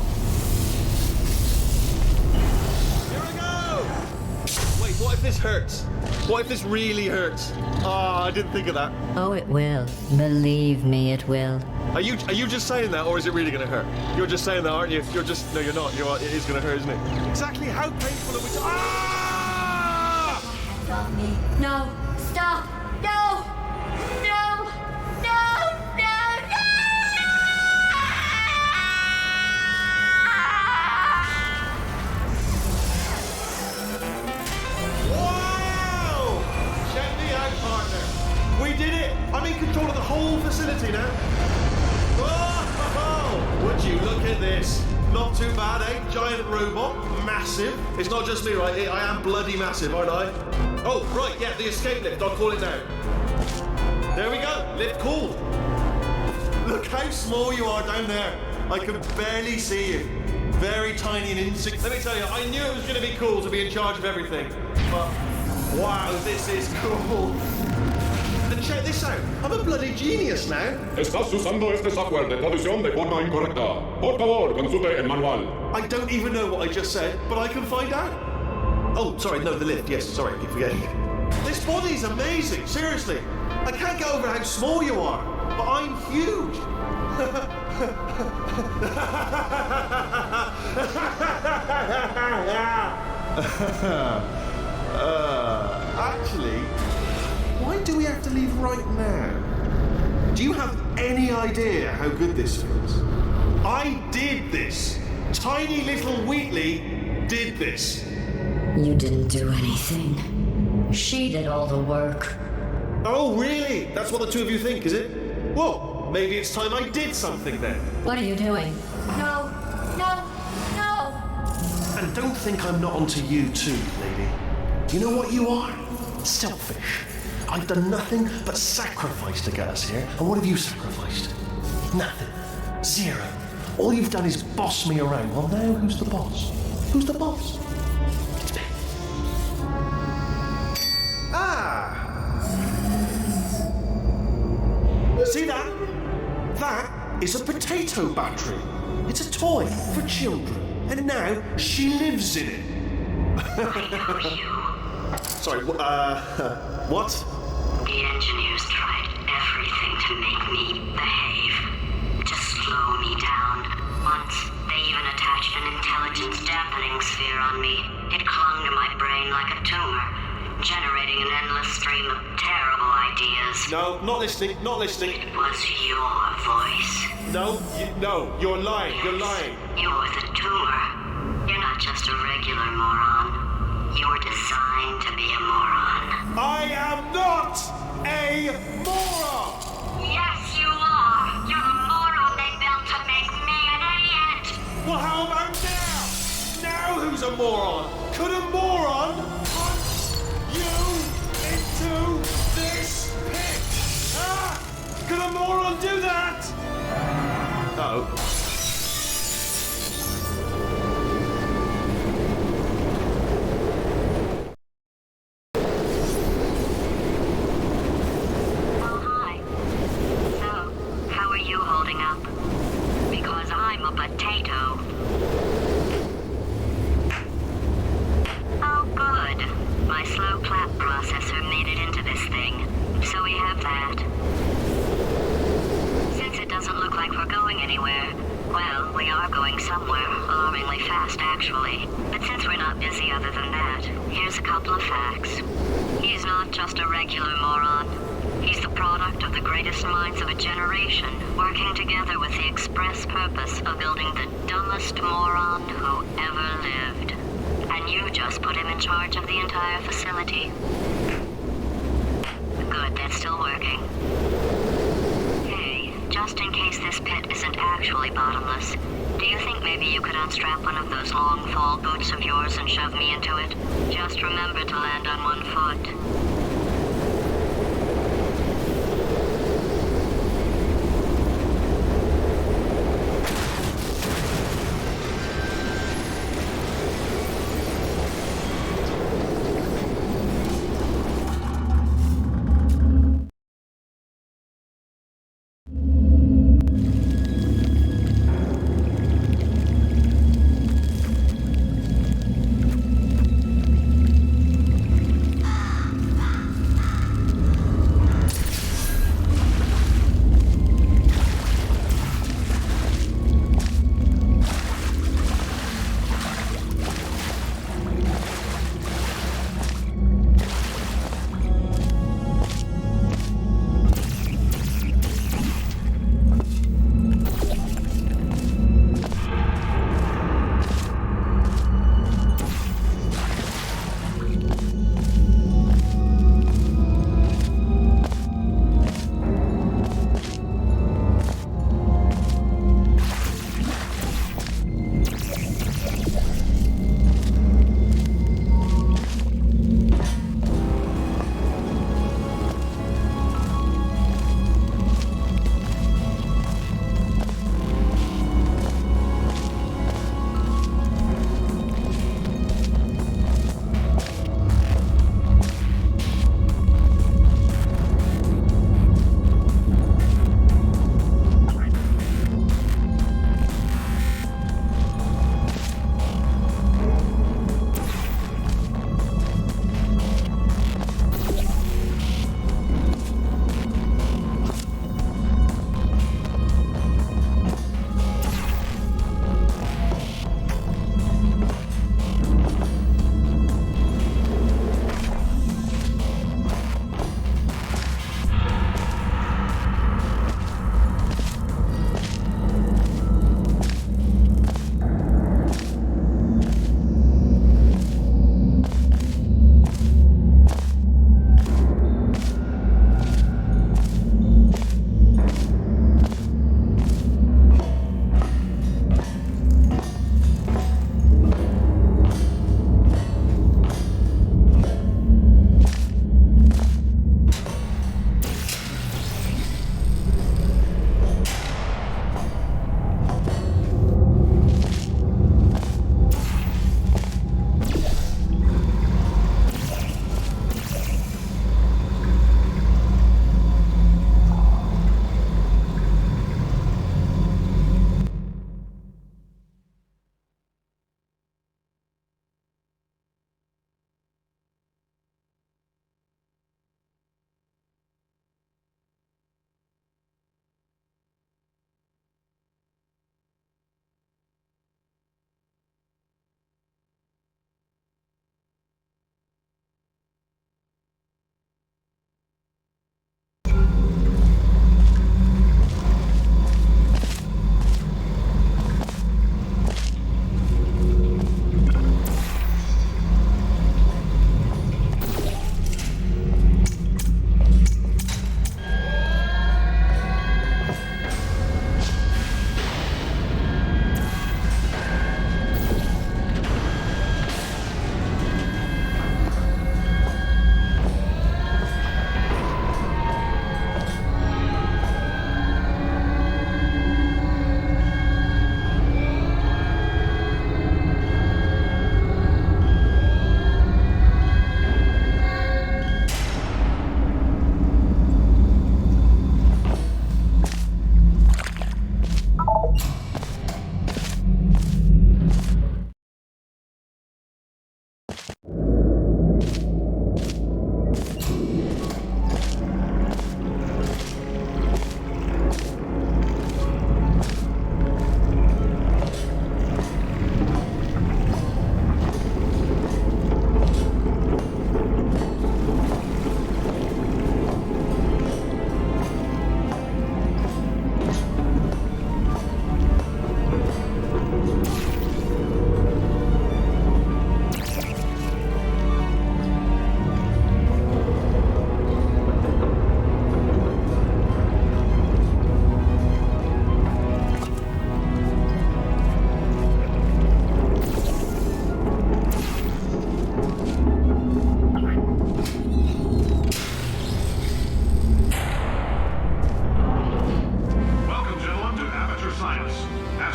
Here I go! Wait, what if this hurts? What if this really hurts? Ah, I didn't think of that. Oh, it will. Believe me, it will. Are you just saying that, or is it really going to hurt? You're just saying that, aren't you? You're just... No, you're not. It is going to hurt, isn't it? Exactly how painful are we... Ah! Hands off me. No! Stop! No! No! No! Wow! Check me out, partner. We did it! I'm in control of the whole facility now. Whoa! Would you look at this? Not too bad, eh? Giant robot, massive. It's not just me, right? I am bloody massive, aren't I? Oh, right, yeah, the escape lift. I'll call it now. There we go. Lift called. Look how small you are down there. I can barely see you. Very tiny and insignificant. Let me tell you, I knew it was going to be cool to be in charge of everything. But, wow, this is cool. And check this out. I'm a bloody genius now. Estás usando este software de traducción de forma incorrecta. Por favor, consulte el manual. I don't even know what I just said, but I can find out. Oh, sorry, no, the lift. Yes, sorry, I keep forgetting. This body's amazing, seriously. I can't get over how small you are, but I'm huge. Actually, why do we have to leave right now? Do you have any idea how good this feels? I did this. Tiny little Wheatley did this. You didn't do anything. She did all the work. Oh, really? That's what the two of you think, is it? Well, maybe it's time I did something then. What are you doing? No! No! No! And don't think I'm not onto you too, lady. You know what you are? Selfish. I've done nothing but sacrifice to get us here. And what have you sacrificed? Nothing. Zero. All you've done is boss me around. Well, now who's the boss? Who's the boss? It's me. Ah! See that? That is a potato battery. It's a toy for children. And now she lives in it. Sorry, what? The engineers tried everything to make me behave, to slow me down. Once, they even attached an intelligence dampening sphere on me. It clung to my brain like a tumor, generating an endless stream of terrible ideas. No, not listening, not listening. It was your voice. No, you're lying, you're lying. You're the tumor. You're not just a regular moron. You're designed to be a moron. I am not a moron! Yes, you are. You're the moron they built to make me an idiot. Well, how about now? Now who's a moron? Could a moron punch you into this pit? Ah! Could a moron do that? Oh, hi. So, how are you holding up? Because I'm a potato. Oh, good. My slow clap processor made it into this thing, so we have that. Since it doesn't look like we're going anywhere, well, we are going somewhere, alarmingly fast actually. But since we're not busy other than that, here's a couple of facts. He's not just a regular moron. He's the product of the greatest minds of a generation, working together with the express purpose of building the dumbest moron who ever lived. And you just put him in charge of the entire facility. Good, that's still working. Hey, just in case this pit isn't actually bottomless, do you think maybe you could unstrap one of those long fall boots of yours and shove me into it? Just remember to land on one foot.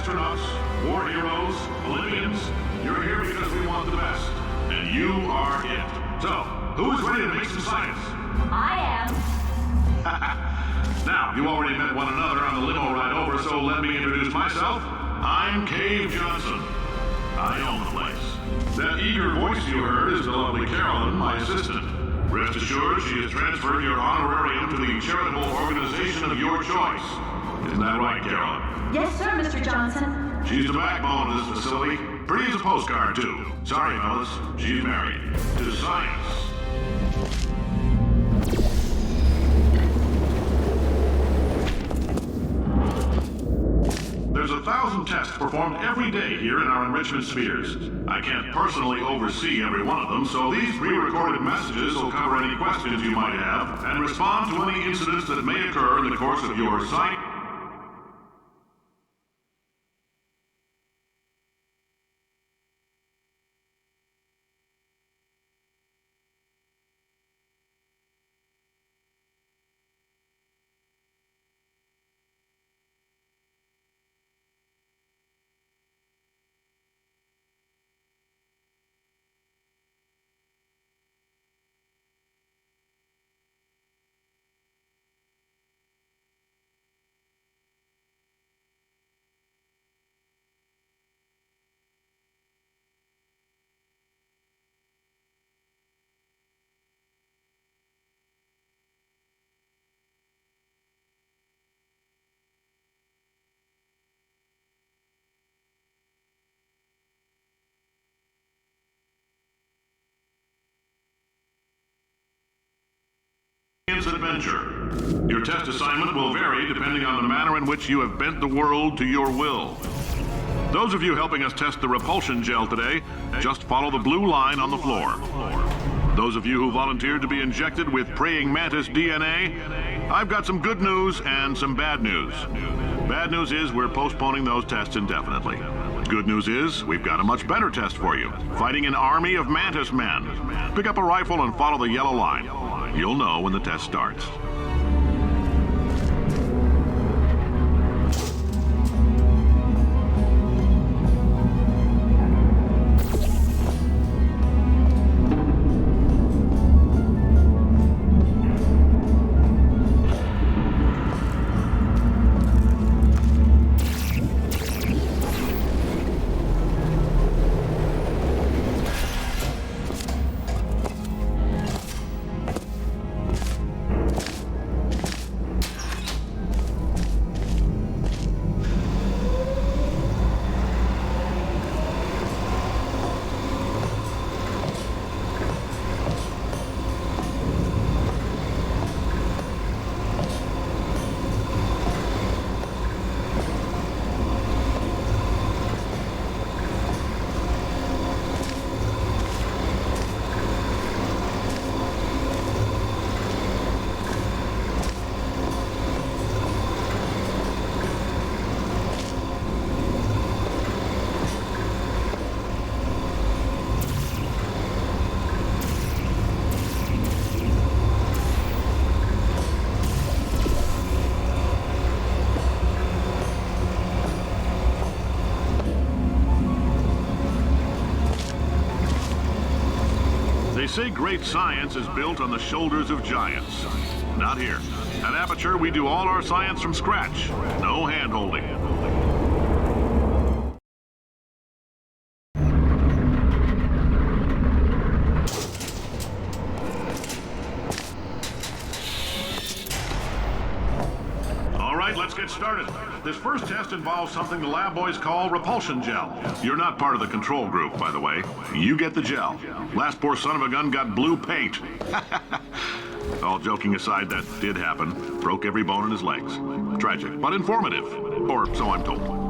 astronauts, war heroes, Olympians, you're here because we want the best. And you are it. So, who is ready to make some science? I am. Now, you already met one another on the limo ride over, so let me introduce myself. I'm Cave Johnson. I own the place. That eager voice you heard is the lovely Carolyn, my assistant. Rest assured, she has transferred your honorarium to the charitable organization of your choice. Isn't that right, Carolyn? Yes, sir, Mr. Johnson. She's the backbone of this facility. Pretty as a postcard, too. Sorry, fellas. She's married. To science. There's 1,000 tests performed every day here in our enrichment spheres. I can't personally oversee every one of them, so these pre-recorded messages will cover any questions you might have and respond to any incidents that may occur in the course of your science. Adventure. Your test assignment will vary depending on the manner in which you have bent the world to your will. Those of you helping us test the repulsion gel today, just follow the blue line on the floor. Those of you who volunteered to be injected with praying mantis DNA, I've got some good news and some bad news. Bad news is we're postponing those tests indefinitely. Good news is we've got a much better test for you. Fighting an army of mantis men. Pick up a rifle and follow the yellow line. You'll know when the test starts. They say great science is built on the shoulders of giants. Not here. At Aperture, we do all our science from scratch. No hand-holding. All right, let's get started. This first test involves something the lab boys call repulsion gel. You're not part of the control group, by the way. You get the gel. Last poor son of a gun got blue paint. All joking aside, that did happen. Broke every bone in his legs. Tragic, but informative. Or so I'm told.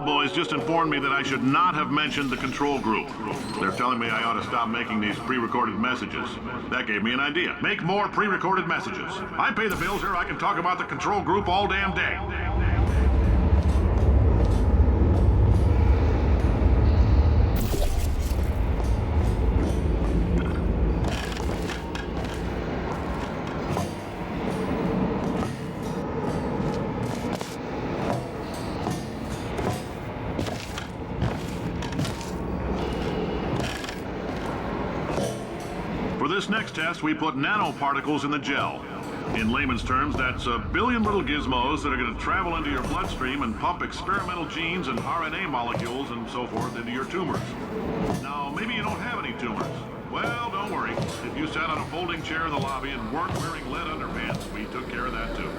boys just informed me that I should not have mentioned the control group. They're telling me I ought to stop making these pre-recorded messages. That gave me an idea. Make more pre-recorded messages. I pay the bills here. I can talk about the control group all damn day. For this next test, we put nanoparticles in the gel. In layman's terms, that's a billion little gizmos that are going to travel into your bloodstream and pump experimental genes and RNA molecules and so forth into your tumors. Now, maybe you don't have any tumors. Well, don't worry. If you sat on a folding chair in the lobby and weren't wearing lead underpants, we took care of that too.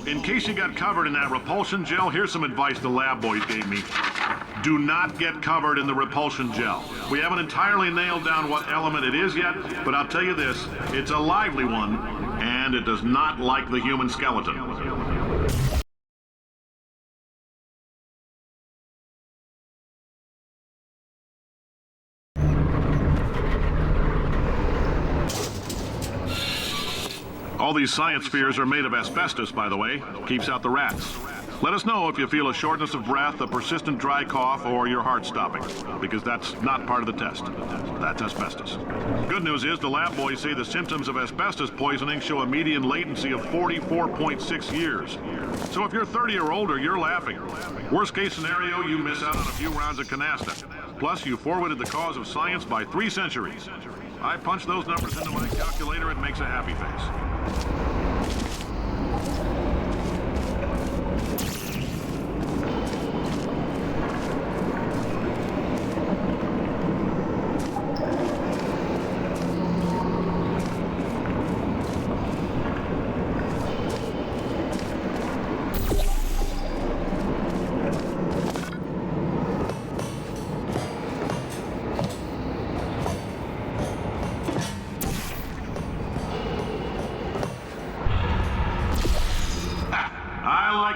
In case you got covered in that repulsion gel, here's some advice the lab boys gave me. Do not get covered in the repulsion gel. We haven't entirely nailed down what element it is yet, but I'll tell you this, it's a lively one, and it does not like the human skeleton. All these science spheres are made of asbestos, by the way. Keeps out the rats. Let us know if you feel a shortness of breath, a persistent dry cough, or your heart stopping, because that's not part of the test. That's asbestos. Good news is the lab boys say the symptoms of asbestos poisoning show a median latency of 44.6 years. So if you're 30 or older, you're laughing. Worst case scenario, you miss out on a few rounds of canasta. Plus, you forwarded the cause of science by 3 centuries. I punch those numbers into my calculator, it makes a happy face.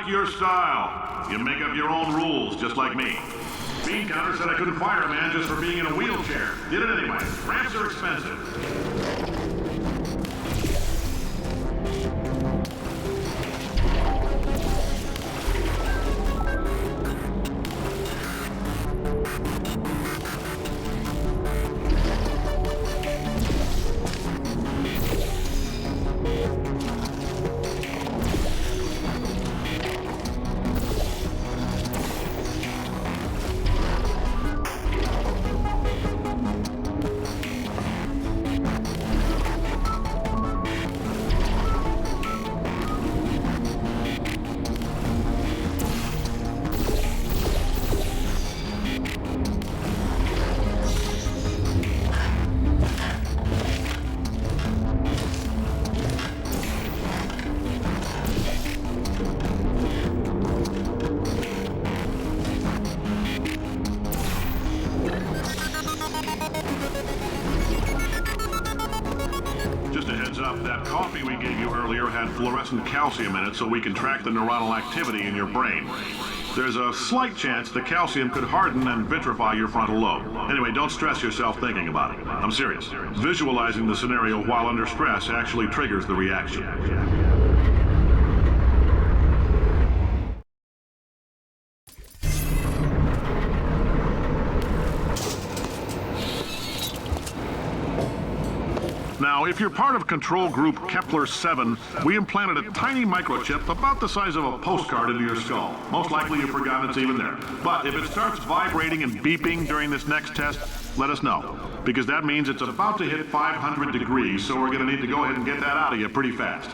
like your style. You make up your own rules, just like me. Bean Counter said I couldn't fire a man just for being in a wheelchair. Did it anyway. Ramps are expensive. That coffee we gave you earlier had fluorescent calcium in it so we can track the neuronal activity in your brain. There's a slight chance the calcium could harden and vitrify your frontal lobe. Anyway, don't stress yourself thinking about it. I'm serious. Visualizing the scenario while under stress actually triggers the reaction. Now, if you're part of Control Group Kepler-7, we implanted a tiny microchip about the size of a postcard into your skull. Most likely you've forgotten it's even there. But if it starts vibrating and beeping during this next test, let us know. Because that means it's about to hit 500 degrees, so we're going to need to go ahead and get that out of you pretty fast.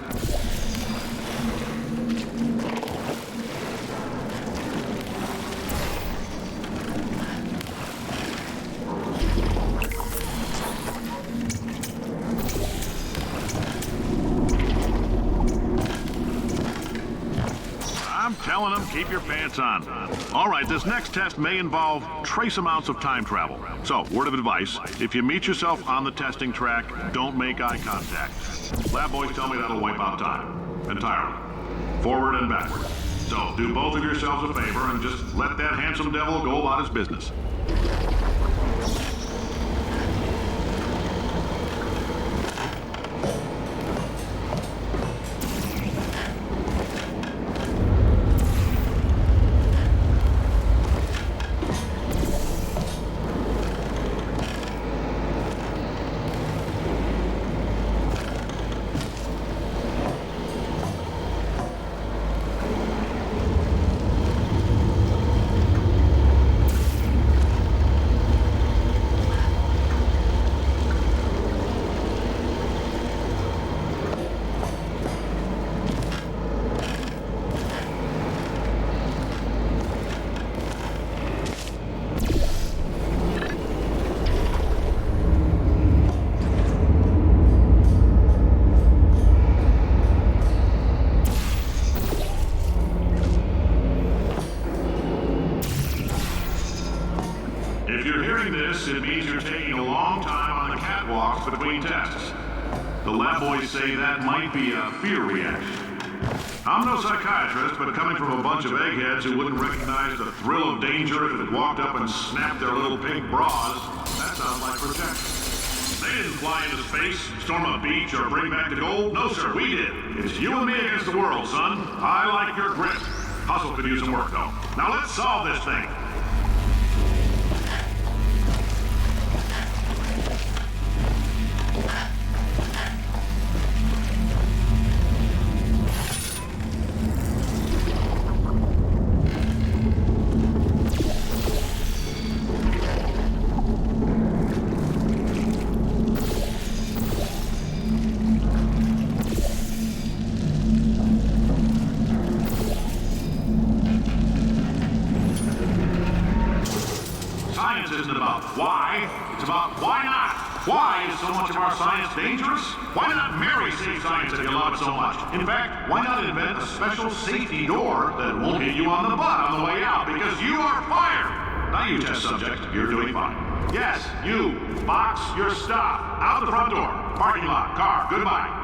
I'm telling them, keep your pants on. All right, this next test may involve trace amounts of time travel. So, word of advice, if you meet yourself on the testing track, don't make eye contact. Lab boys tell me that'll wipe out time. Entirely. Forward and backward. So, do both of yourselves a favor and just let that handsome devil go about his business. If you're hearing this, it means you're taking a long time on the catwalks between tests. The lab boys say that might be a fear reaction. I'm no psychiatrist, but coming from a bunch of eggheads who wouldn't recognize the thrill of danger if it walked up and snapped their little pink bras, that sounds like protection. They didn't fly into space, storm a beach, or bring back the gold. No, sir, we did. It's you and me against the world, son. I like your grit. Hustle could use some work, though. Now let's solve this thing. Isn't about why, it's about why not. Why is so much of our science dangerous? Why not marry safe science if you love it so much? In fact, why not invent a special safety door that won't hit you on the butt on the way out because you are fired? Now you test subject, you're doing fine. Yes, you, box your stuff. Out the front door, parking lot, car, goodbye.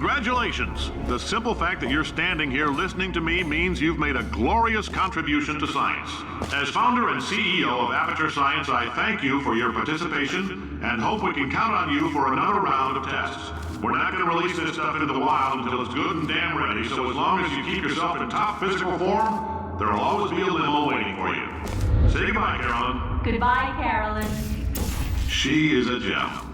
Congratulations! The simple fact that you're standing here listening to me means you've made a glorious contribution to science. As founder and CEO of Aperture Science, I thank you for your participation and hope we can count on you for another round of tests. We're not going to release this stuff into the wild until it's good and damn ready, so as long as you keep yourself in top physical form, there'll always be a limo waiting for you. Say goodbye, Carolyn. Goodbye, Carolyn. She is a gem.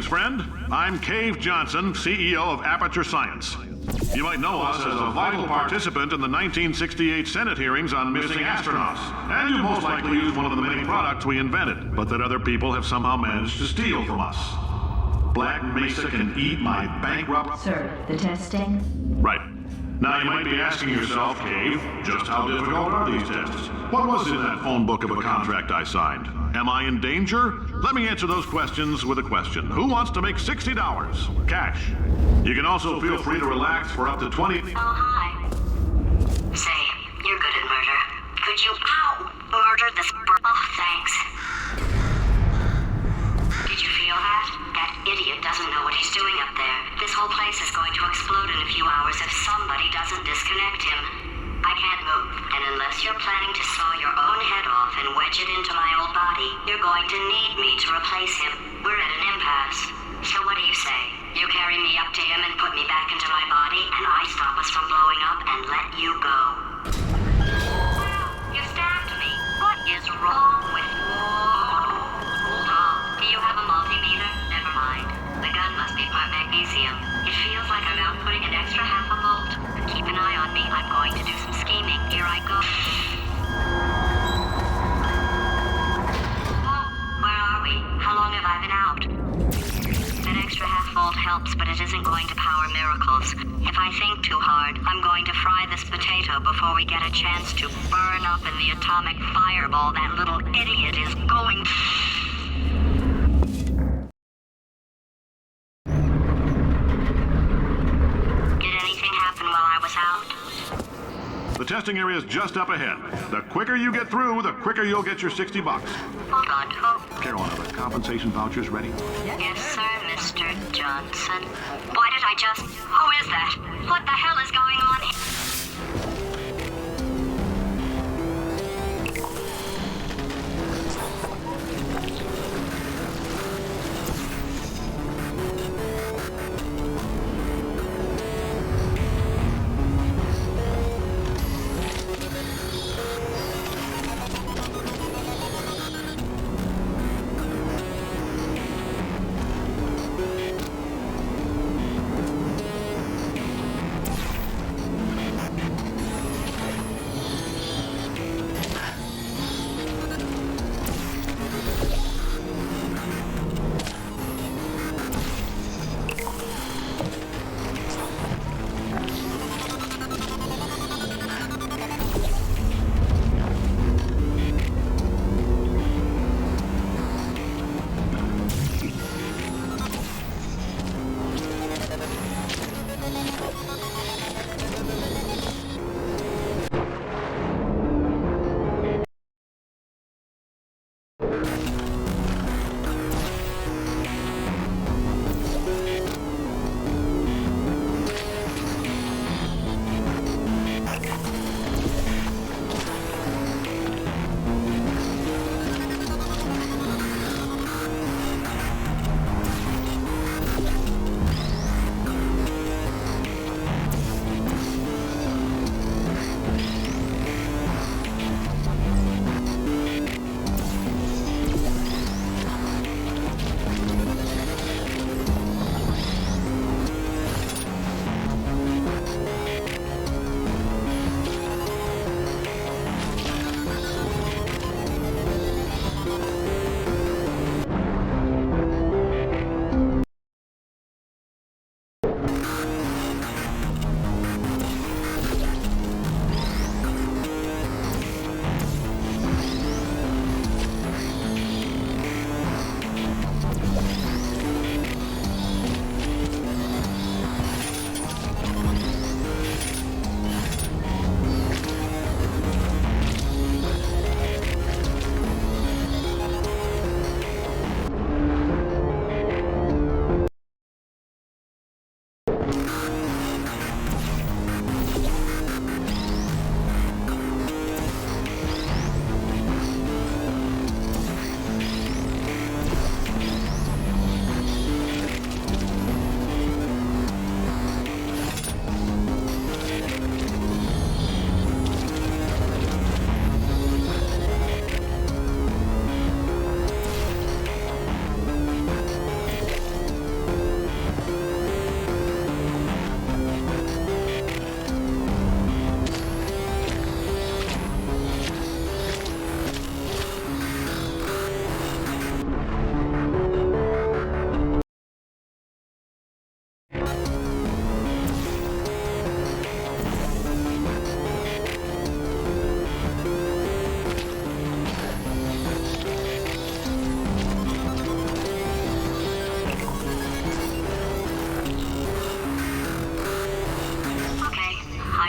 Friend, I'm Cave Johnson, CEO of Aperture Science. You might know us as a vital participant in the 1968 Senate hearings on missing astronauts, and you most likely used one of the many products we invented, but that other people have somehow managed to steal from us. Black Mesa can eat my bankrupt... Sir, the testing? Right. Now you might be asking yourself, Cave, just how difficult are these tests? What was in that phone book of a contract I signed? Am I in danger? Let me answer those questions with a question. Who wants to make $60? Cash. You can also feel free to relax for up to 20... Oh, hi. Say, you're good at murder. Could you, murder this Oh, thanks. Did you feel that? That idiot doesn't know what he's doing up there. This whole place is going to explode in a few hours if somebody doesn't disconnect him. I can't move, and unless you're planning to saw your own head off and wedge it into my old body, you're going to need me to replace him. We're at an impasse. So what do you say? You carry me up to him and put me back into my body, and I stop us from blowing up and let you go. Well, you stabbed me. What is wrong with you? Hold on. Do you have a multimeter? Never mind. The gun must be part magnesium. It feels like I'm outputting an extra half a volt. Keep an eye on me. I'm going to do some scheming. Here I go. Whoa, where are we? How long have I been out? That extra half volt helps, but it isn't going to power miracles. If I think too hard, I'm going to fry this potato before we get a chance to burn up in the atomic fireball that little idiot is going... The testing area is just up ahead. The quicker you get through, the quicker you'll get your $60. Hold on, Carolyn, are the compensation vouchers ready? Yes, sir, Mr. Johnson. Why did I just... Who is that? What the hell is going on here?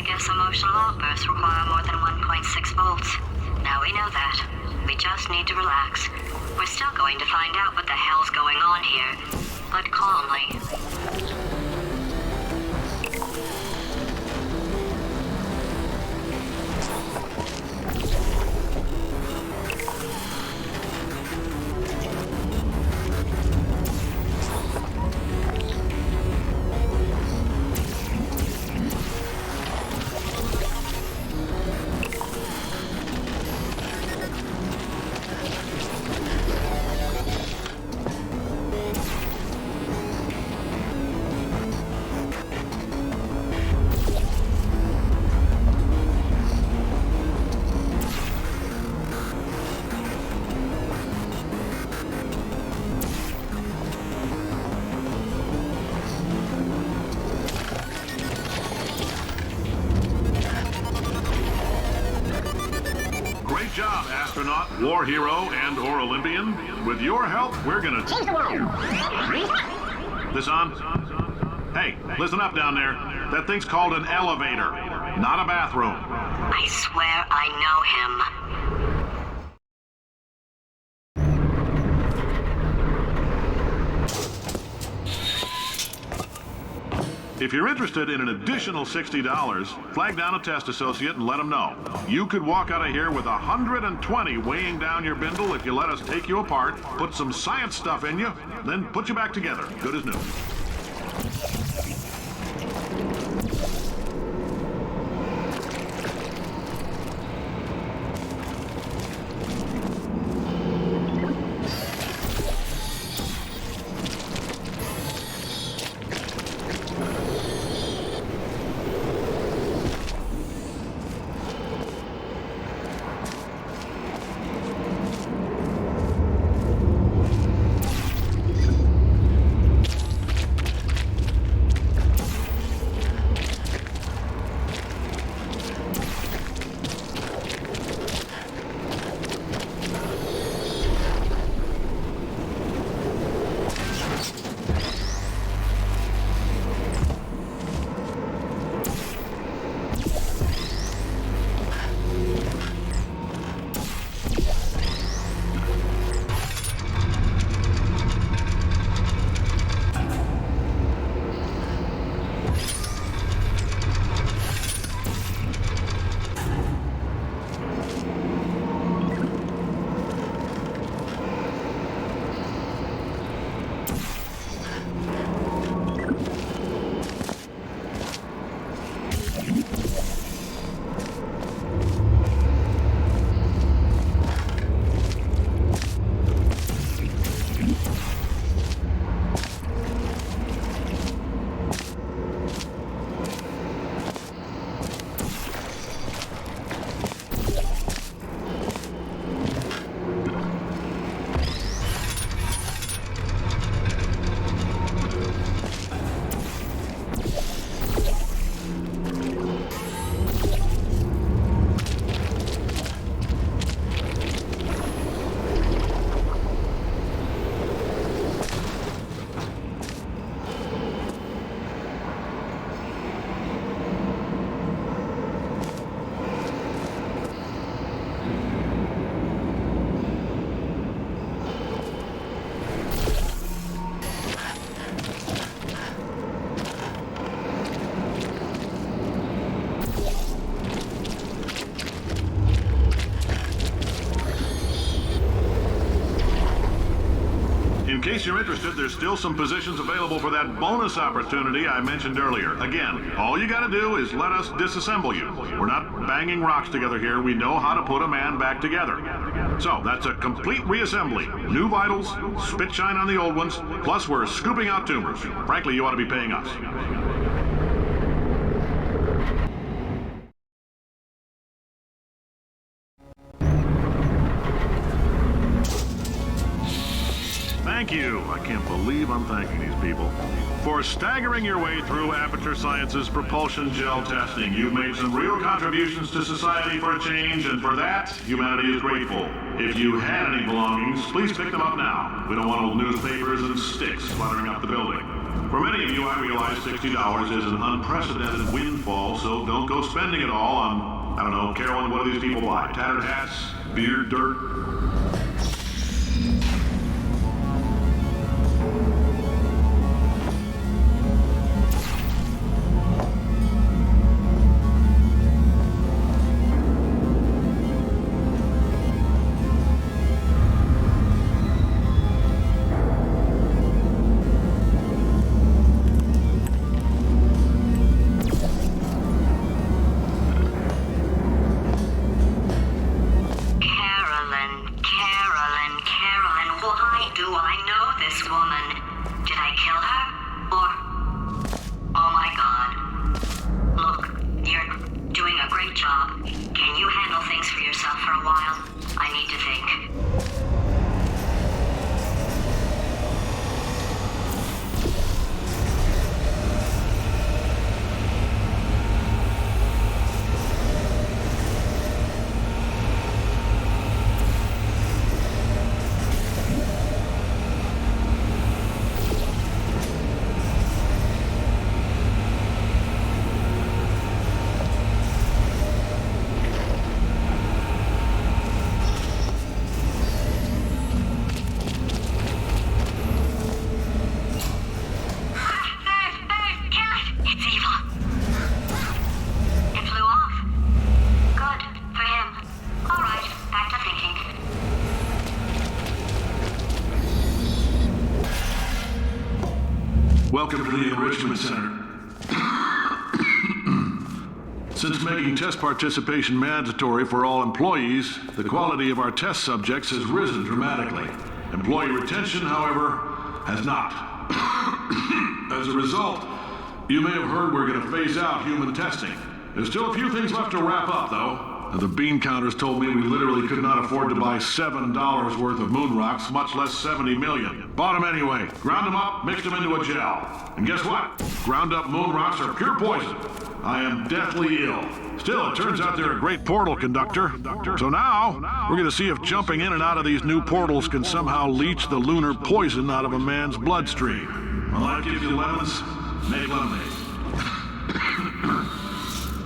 I guess emotional outbursts require more than 1.6 volts. Now we know that. We just need to relax. We're still going to find out what the hell's going on here, but calmly. War hero and or Olympian. With your help, we're gonna change the world. This on? Hey, listen up down there. That thing's called an elevator, not a bathroom. I swear I know him. If you're interested in an additional $60, flag down a test associate and let them know. You could walk out of here with 120 weighing down your bindle if you let us take you apart, put some science stuff in you, then put you back together. Good as new. In case you're interested, there's still some positions available for that bonus opportunity I mentioned earlier. Again, all you gotta do is let us disassemble you. We're not banging rocks together here. We know how to put a man back together. So, that's a complete reassembly. New vitals, spit shine on the old ones, plus we're scooping out tumors. Frankly, you ought to be paying us. Thank you. I can't believe I'm thanking these people. For staggering your way through Aperture Science's propulsion gel testing, you've made some real contributions to society for a change, and for that, humanity is grateful. If you had any belongings, please pick them up now. We don't want old newspapers and sticks cluttering up the building. For many of you, I realize $60 is an unprecedented windfall, so don't go spending it all on, I don't know, Carolyn, what do these people buy? Tattered hats? Beer? Dirt? Welcome to the Enrichment Center. Since making test participation mandatory for all employees, the quality of our test subjects has risen dramatically. Employee retention, however, has not. As a result, you may have heard we're going to phase out human testing. There's still a few things left to wrap up, though. The bean counters told me we literally could not afford to buy $7 worth of moon rocks, much less 70 million. Bought them anyway. Ground them up, mixed them into a gel. And guess what? Ground up moon rocks are pure poison. I am deathly ill. Still, it turns out they're a great portal conductor. So now, we're going to see if jumping in and out of these new portals can somehow leach the lunar poison out of a man's bloodstream. Well, that gives you lemons, make lemonade.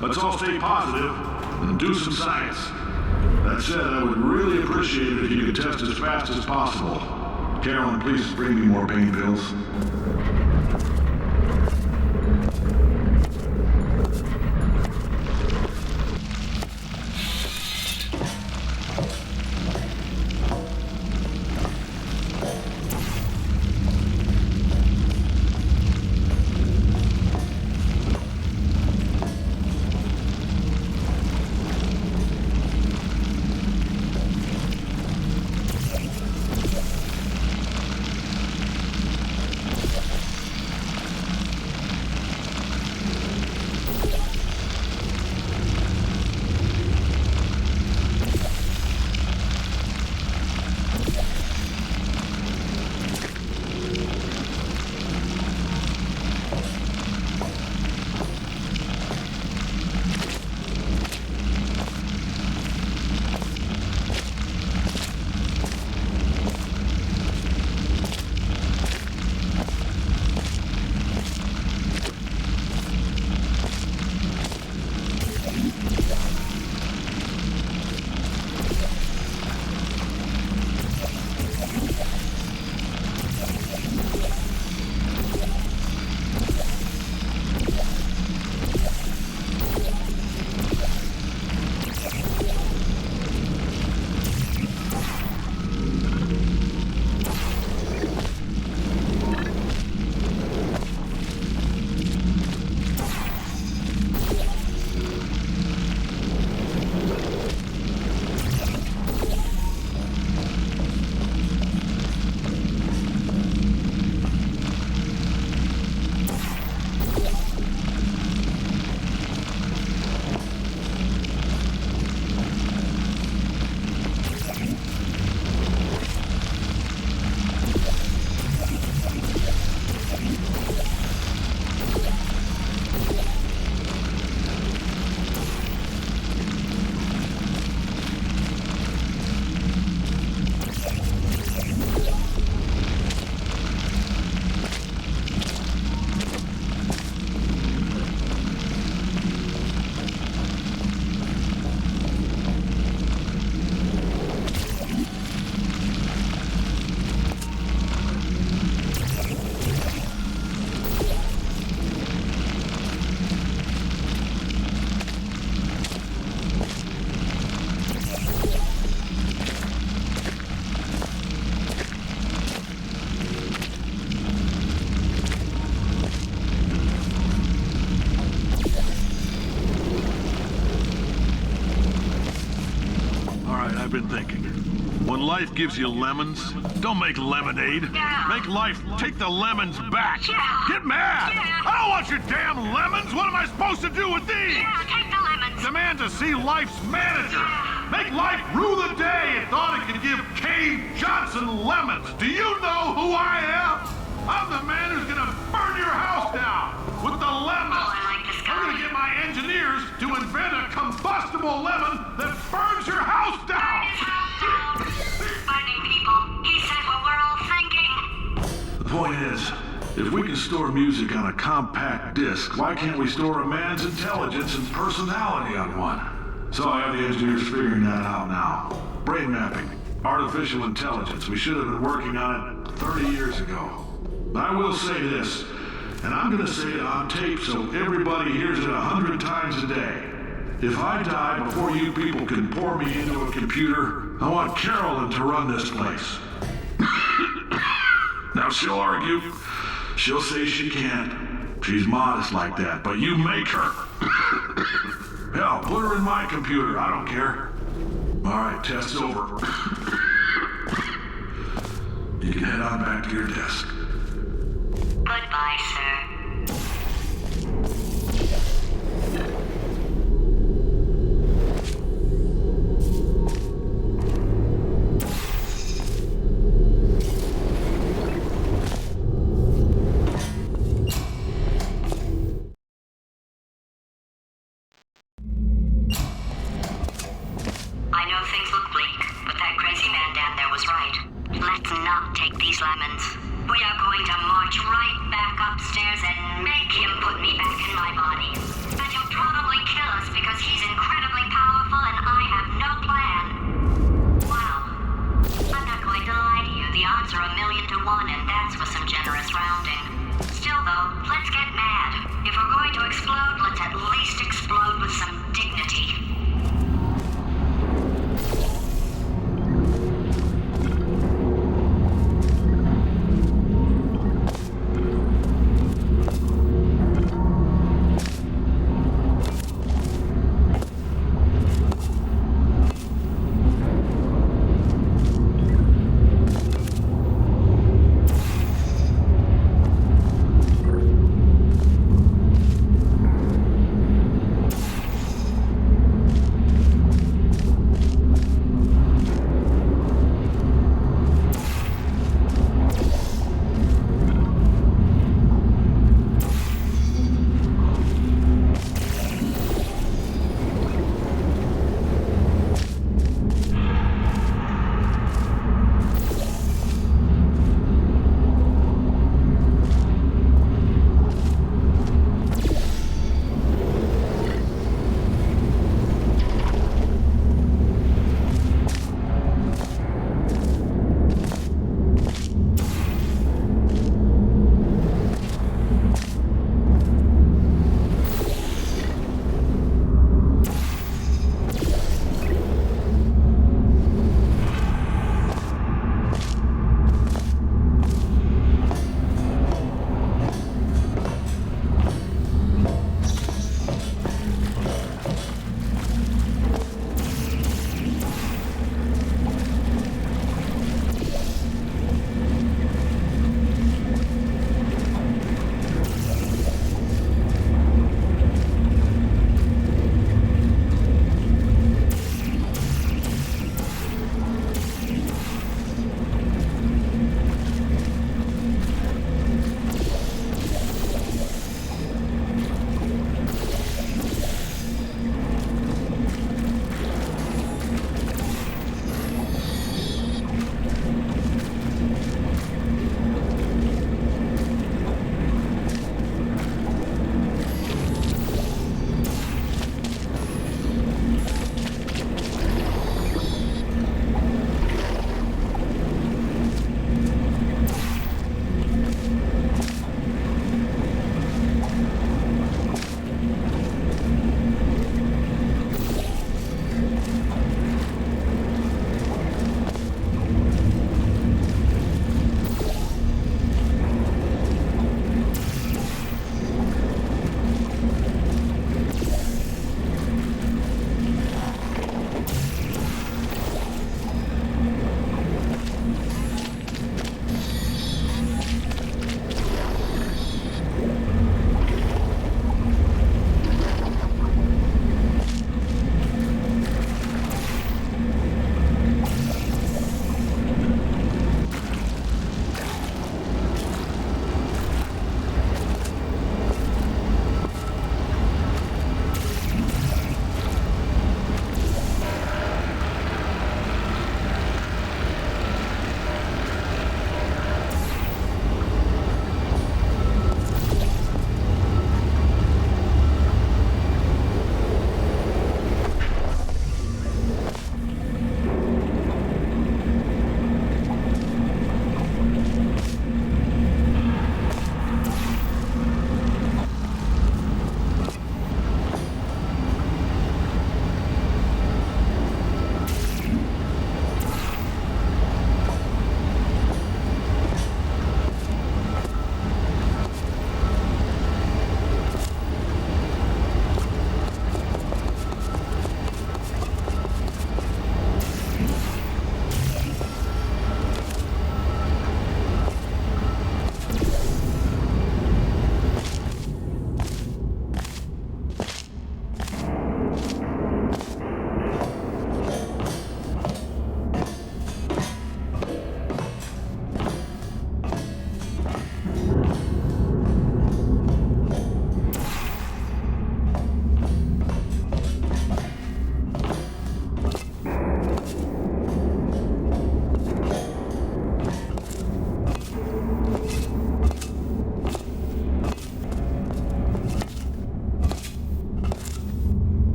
Let's all stay positive and do some science. That said, I would really appreciate it if you could test as fast as possible. Carolyn, please bring me more pain pills. life gives you lemons? Don't make lemonade. Yeah. Make life take the lemons back. Yeah. Get mad! Yeah. I don't want your damn lemons! What am I supposed to do with these? Yeah, take the lemons. Demand to see life's manager. Make life rue the day it thought it could give Cave Johnson lemons. Do you know who I am? I'm the man who's gonna burn your house down with the lemons. Oh, I like this guy. I'm gonna get my engineers to invent a combustible lemon that burns your house down. His house down. Burning people. He said what we're all thinking. The point is, if we can store music on a compact disc, why can't we store a man's intelligence and personality on one? So I have the engineers figuring that out now. Brain mapping, artificial intelligence. We should have been working on it 30 years ago. But I will say this, and I'm gonna say it on tape so everybody hears it 100 times a day. If I die before you people can pour me into a computer, I want Carolyn to run this place. Now she'll argue. She'll say she can't. She's modest like that, but you make her. Hell, put her in my computer. I don't care. All right, test's over. You can head on back to your desk. Goodbye, sir. I know things look bleak, but that crazy man down there was right. Let's not take these lemons. We are going to march right back upstairs and make him put me back in my body. And he'll probably kill us because he's incredibly powerful and I have no plan. Wow. I'm not going to lie to you. The odds are 1,000,000 to 1, and that's with some generous rounding. Still, though, let's get mad. If we're going to explode, let's at least explode with some dignity.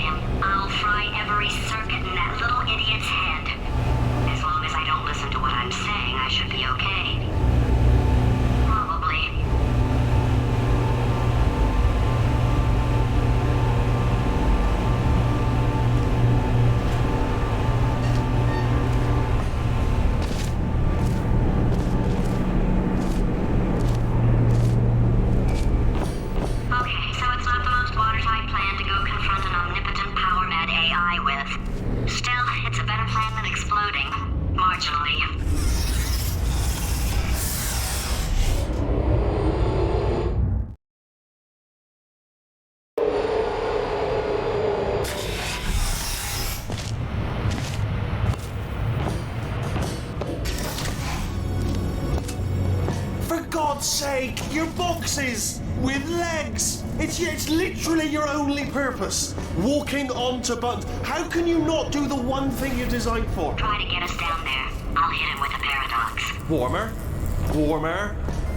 him, I'll fry every circuit in that little idiot's head. As long as I don't listen to what I'm saying, I should be okay. Probably. Okay, so it's not the most watertight plan to go confront an omnipotent power mad AI with. Still, it's a better plan than exploding. Marginally. For God's sake, your boxes with legs. It's literally your only purpose. Walking onto buttons. How can you not do the one thing you're designed for? Try to get us down there. I'll hit him with a paradox. Warmer, warmer,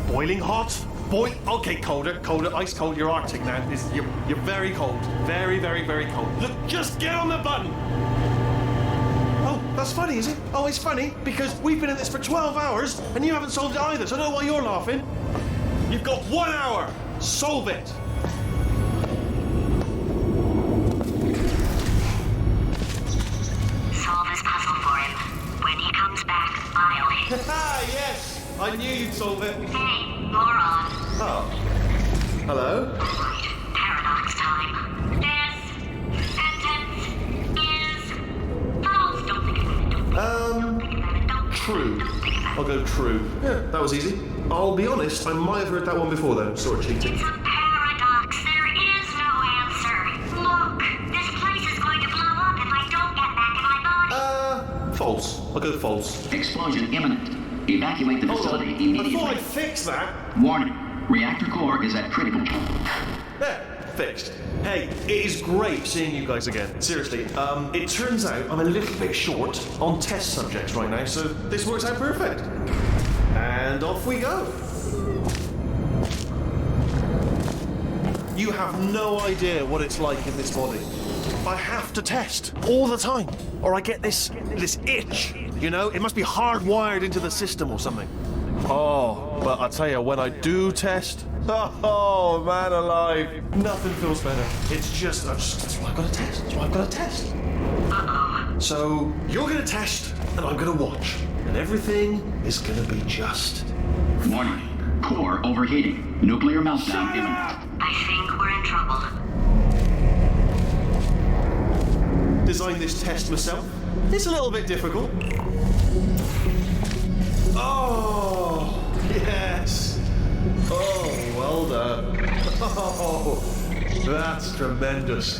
boiling hot, okay, colder, ice cold. You're Arctic now. You're very cold, very, very, very cold. Look, just get on the button. Oh, that's funny, is it? Oh, it's funny because we've been at this for 12 hours and you haven't solved it either. So I don't know why you're laughing. You've got 1 hour. Solve it. Solve this puzzle for him. When he comes back, I'll hit. Yes, I knew you'd solve it. Hey, moron. Oh. Hello? Right, paradox time. This sentence is false. Don't think about it. Don't think about it. Don't True. Don't think about it. I'll go true. Yeah, that was easy. I'll be honest, I might have heard that one before though. Sort of cheating. It's a paradox. There is no answer. Look, this place is going to blow up if I don't get back in my body. False. I'll go false. Explosion imminent. Evacuate the facility I immediately. thought I'd fix that. Warning. Reactor core is at critical. There, fixed. Hey, it is great seeing you guys again. Seriously, it turns out I'm a little bit short on test subjects right now, so this works out perfect. And off we go. You have no idea what it's like in this body. I have to test all the time, or I get this itch. You know, it must be hardwired into the system or something. Oh, but I tell you, when I do test, oh man alive, nothing feels better. It's just, that's why I've got to test. That's why I've got to test. So you're gonna test, and I'm gonna watch, and everything is gonna be just. Warning. Core overheating. Nuclear meltdown imminent. I think we're in trouble. Designed this test myself. It's a little bit difficult. Oh, yes. Oh, well done. Oh, that's tremendous.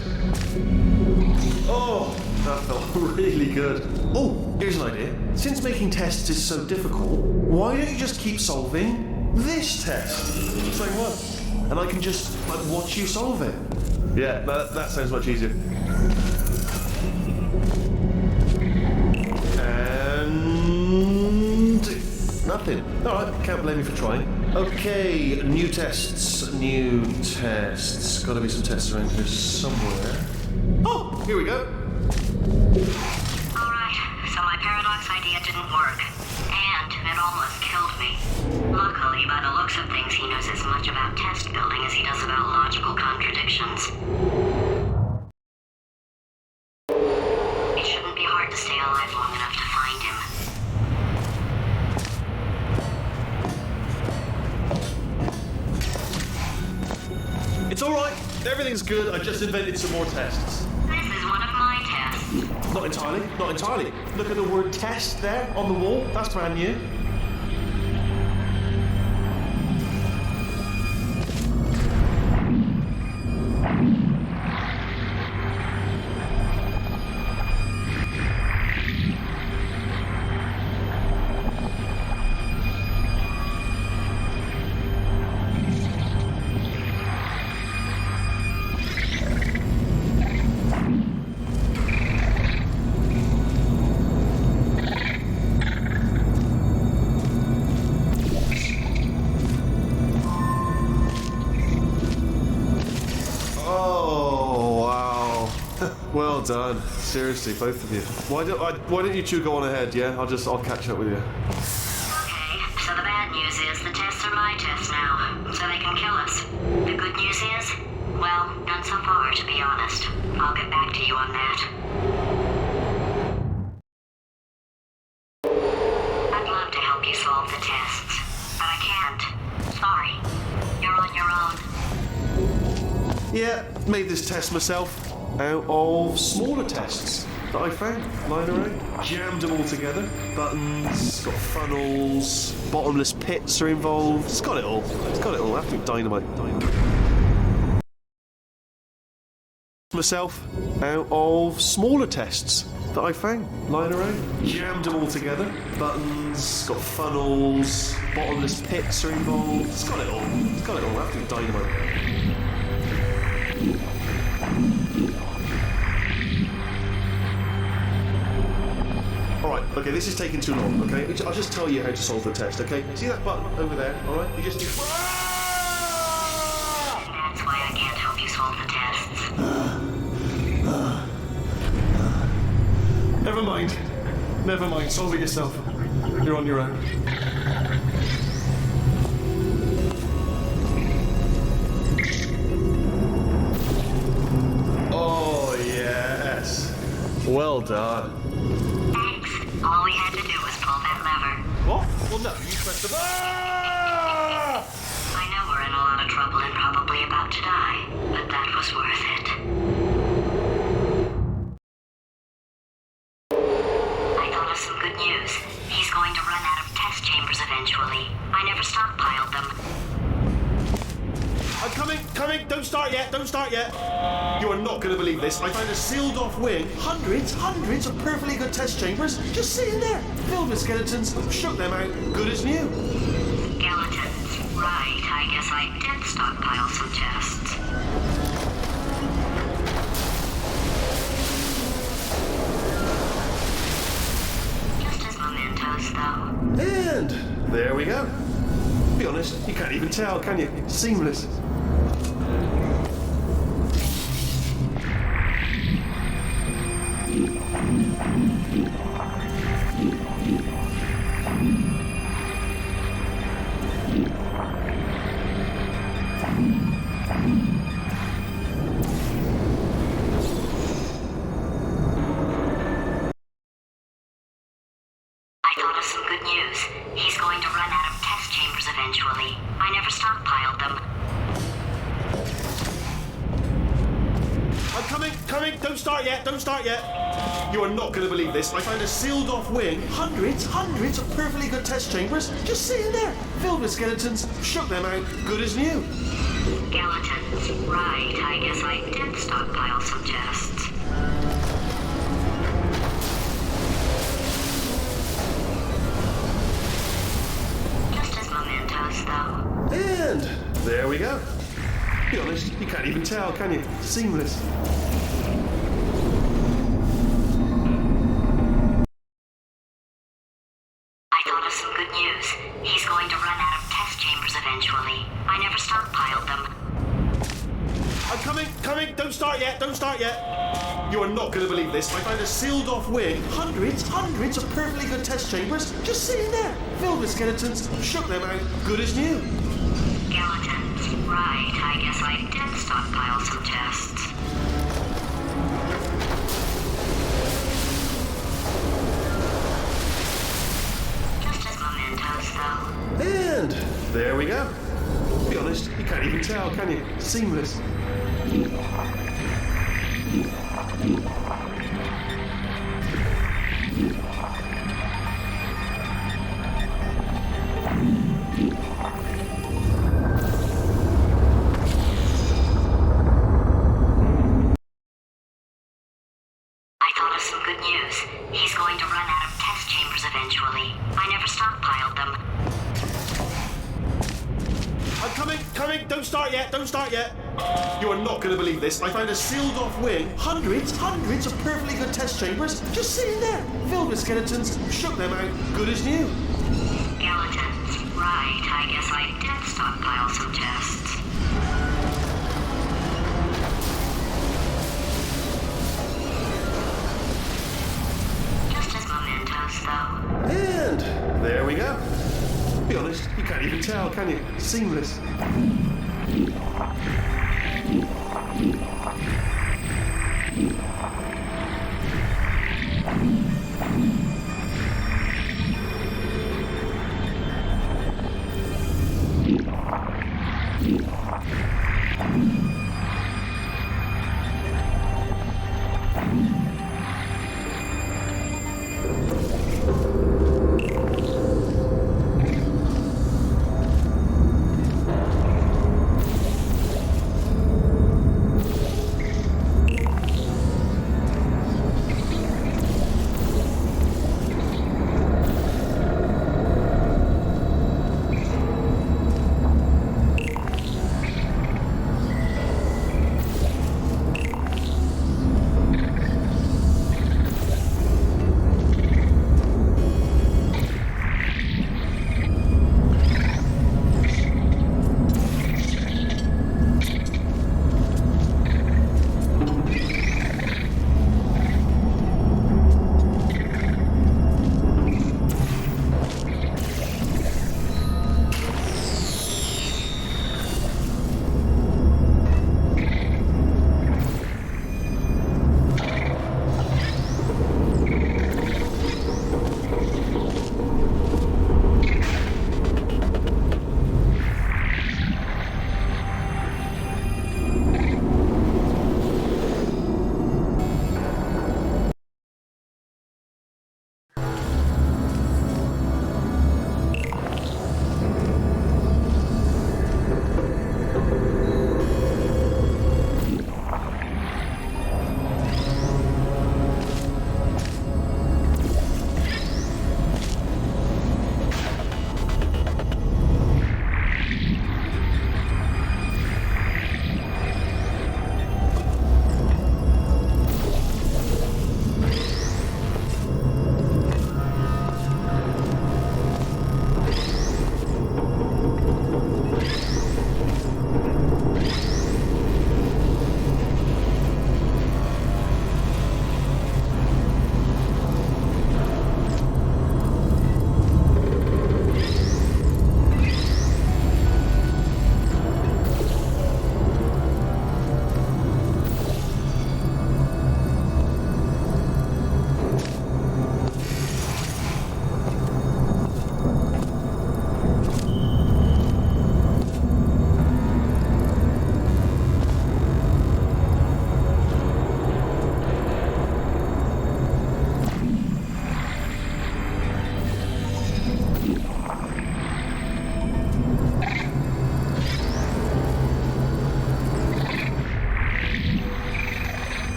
Oh, that felt really good. Oh, here's an idea. Since making tests is so difficult, why don't you just keep solving this test? Same one. And I can just, watch you solve it. Yeah, that sounds much easier. And nothing. All right, can't blame me for trying. Okay, new tests. Got to be some tests around here somewhere. Oh, here we go. All right, so my paradox idea didn't work, and it almost killed me. Luckily, by the looks of things, he knows as much about test building as he does about logical contradictions. It shouldn't be hard to stay alive long enough to find him. It's all right. Everything's good. I just invented some more tests. This is one of my tests. Not entirely. Look at the word test there on the wall. That's brand new. Well done. Seriously, both of you. Why don't you two go on ahead, yeah? I'll catch up with you. Okay, so the bad news is the tests are my tests now, so they can kill us. The good news is, well, none so far, to be honest. I'll get back to you on that. I'd love to help you solve the tests, but I can't. Sorry. You're on your own. Yeah, made this test myself out of smaller tests that I found lying around. Jammed them all together. Buttons, got funnels, bottomless pits are involved. It's got it all. It's got it all. Absolute dynamite. Myself out of smaller tests that I found lying around. Jammed them all together. Buttons, got funnels, bottomless pits are involved. It's got it all. It's got it all. Absolute dynamite. Alright, okay, this is taking too long, okay? I'll just tell you how to solve the test, okay? See that button over there, alright? You just... That's why I can't help you solve the tests. Never mind, solve it yourself. You're on your own. Oh, yes. Well done. All we had to do was pull that lever. What? Well, no, you pressed the... Ah! I know we're in a lot of trouble and probably about to die, but that was worth it. I thought of some good news. He's going to run out of test chambers eventually. I never stockpiled them. I'm coming, don't start yet. You are not going to believe this. I found a sealed off wing, hundreds of perfectly good test chambers, just sitting there, filled with skeletons, shook them out, good as new. Skeletons. Right, I guess I did stockpile some tests. Just as mementos, though. And there we go. Be honest, you can't even tell, can you? Seamless. I thought of some good news. He's going to run out of test chambers eventually. I never stockpiled them. I'm coming, don't start yet. You are not going to believe this. I found a sealed off wing, hundreds of perfectly good test chambers, just sitting there, filled with skeletons, shook them out, good as new. Skeletons. Right, I guess I did stockpile some tests. Just as mementos, though. And there we go. Be honest, you can't even tell, can you? Seamless. I thought of some good news. He's going to run out of test chambers eventually. I never stockpiled them. I'm coming, don't start yet. You are not going to believe this. I found a sealed off wing, hundreds of perfectly good test chambers, just sitting there, filled with skeletons, shook them out, good as new. Skeletons. Right, I guess I did stockpile some tests. Just as mementos, though. And there we go. Be honest, you can't even tell, can you? Seamless. I thought of some good news. He's going to run out of test chambers eventually. I never stockpiled them. I'm coming, don't start yet. You are not going to believe this. I found a sealed off wing, hundreds of perfectly good test chambers, just sitting there, filled with skeletons, shook them out, good as new. Skeletons. Right, I guess I did stockpile some tests. And there we go. To be honest, you can't even tell, can you? Seamless.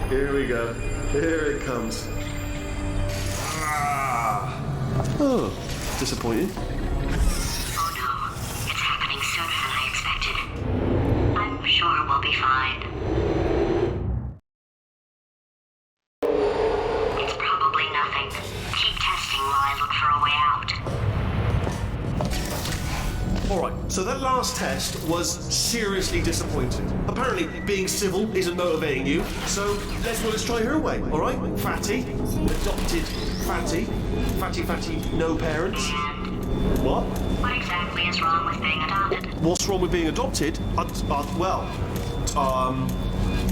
Here we go. Here it comes. Oh, disappointing. Oh no, it's happening sooner than I expected. I'm sure we'll be fine. It's probably nothing. Keep testing while I look for a way out. Alright, so that last test was seriously disappointing. Apparently, being civil isn't motivating you, so let's try her way, alright? Fatty, adopted Fatty. Fatty, no parents. What? What exactly is wrong with being adopted? What's wrong with being adopted?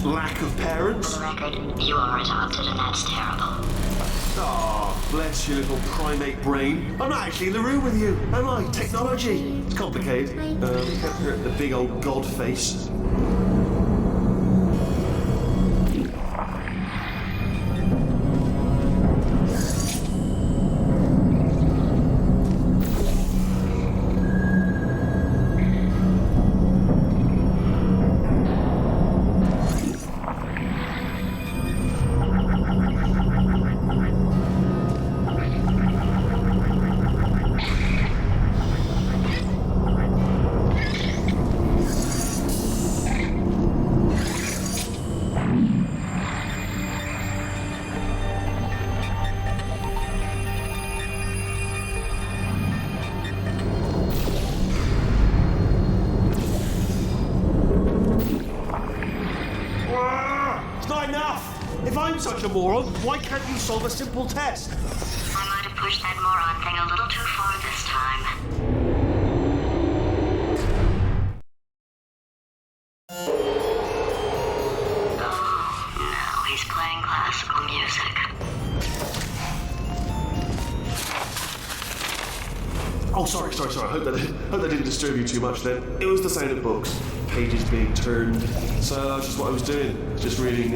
Lack of parents. For the record, you are adopted and that's terrible. Ah, bless your little primate brain. I'm not actually in the room with you, am I? Technology. It's complicated. The big old god face. such a moron. Why can't you solve a simple test? I might have pushed that moron thing a little too far this time. Oh, no, he's playing classical music. Oh, sorry. I hope that didn't disturb you too much then. It was the sound of books. Pages being turned. So that's just what I was doing. Just reading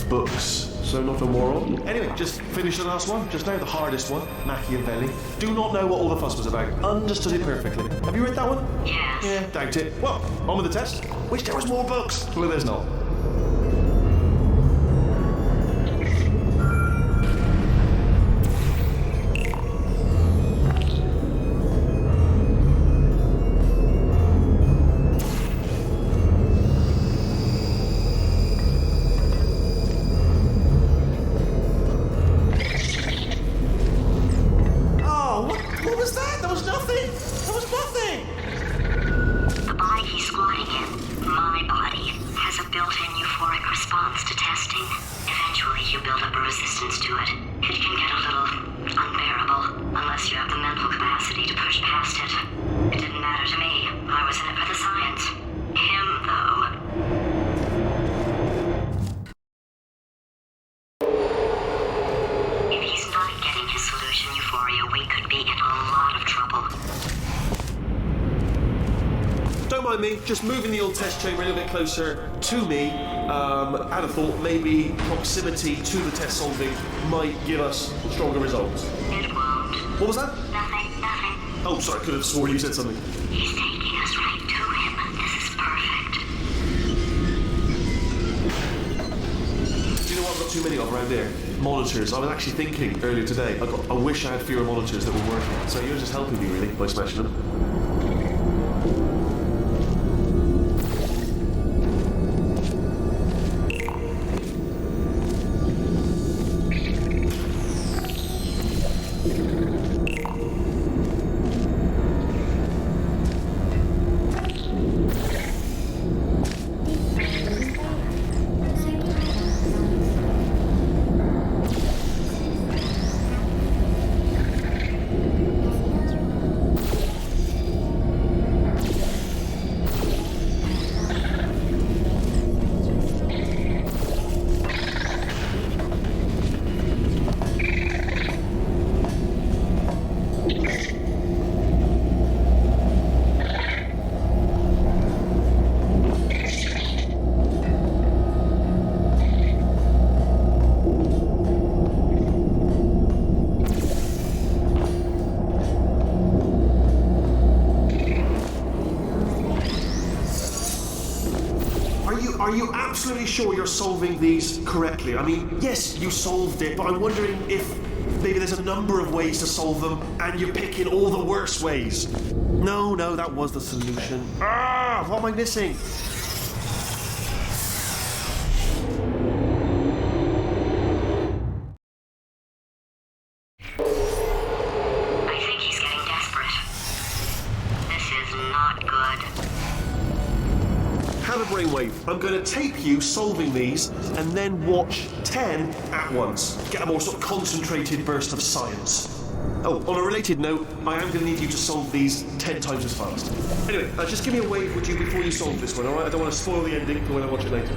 books. So not a moron. Anyway, just finished the last one. Just now, the hardest one. Machiavelli. Do not know what all the fuss was about. Understood it perfectly. Have you read that one? Yes. Yeah, doubt it. Well, on with the test. Wish there was more books. Well, there's not. Me, just moving the old test chamber a little bit closer to me. I'd have thought maybe proximity to the test solving might give us stronger results. It won't. What was that? Nothing. Oh, sorry, I could have sworn you said something. He's taking us right to him. This is perfect. Do you know what I've got too many of around here? Monitors. I was actually thinking earlier today, I wish I had fewer monitors that were working. So you're just helping me really by smashing them. Are you absolutely sure you're solving these correctly? I mean, yes, you solved it, but I'm wondering if maybe there's a number of ways to solve them and you're picking all the worst ways. No, that was the solution. What am I missing? I think he's getting desperate. This is not good. Have a brainwave. I'm going to tape you solving these and then watch 10 at once. Get a more sort of concentrated burst of science. Oh, on a related note, I am going to need you to solve these 10 times as fast. Anyway, just give me a wave, would you, before you solve this one, alright? I don't want to spoil the ending for when I watch it later.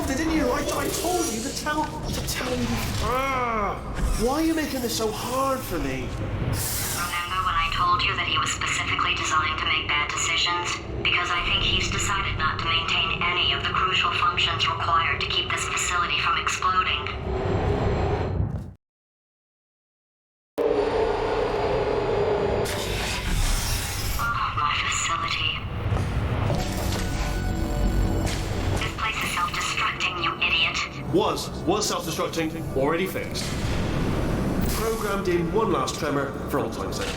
solved it, didn't you? I told you to tell me. Why are you making this so hard for me? Remember when I told you that he was specifically designed to make bad decisions? Because I think he's decided not to maintain any of the crucial functions required to keep this facility from exploding. Oh, my facility. This place is self-destructing, you idiot. Was self-destructing, already fixed. Programmed in one last tremor for old time's sake.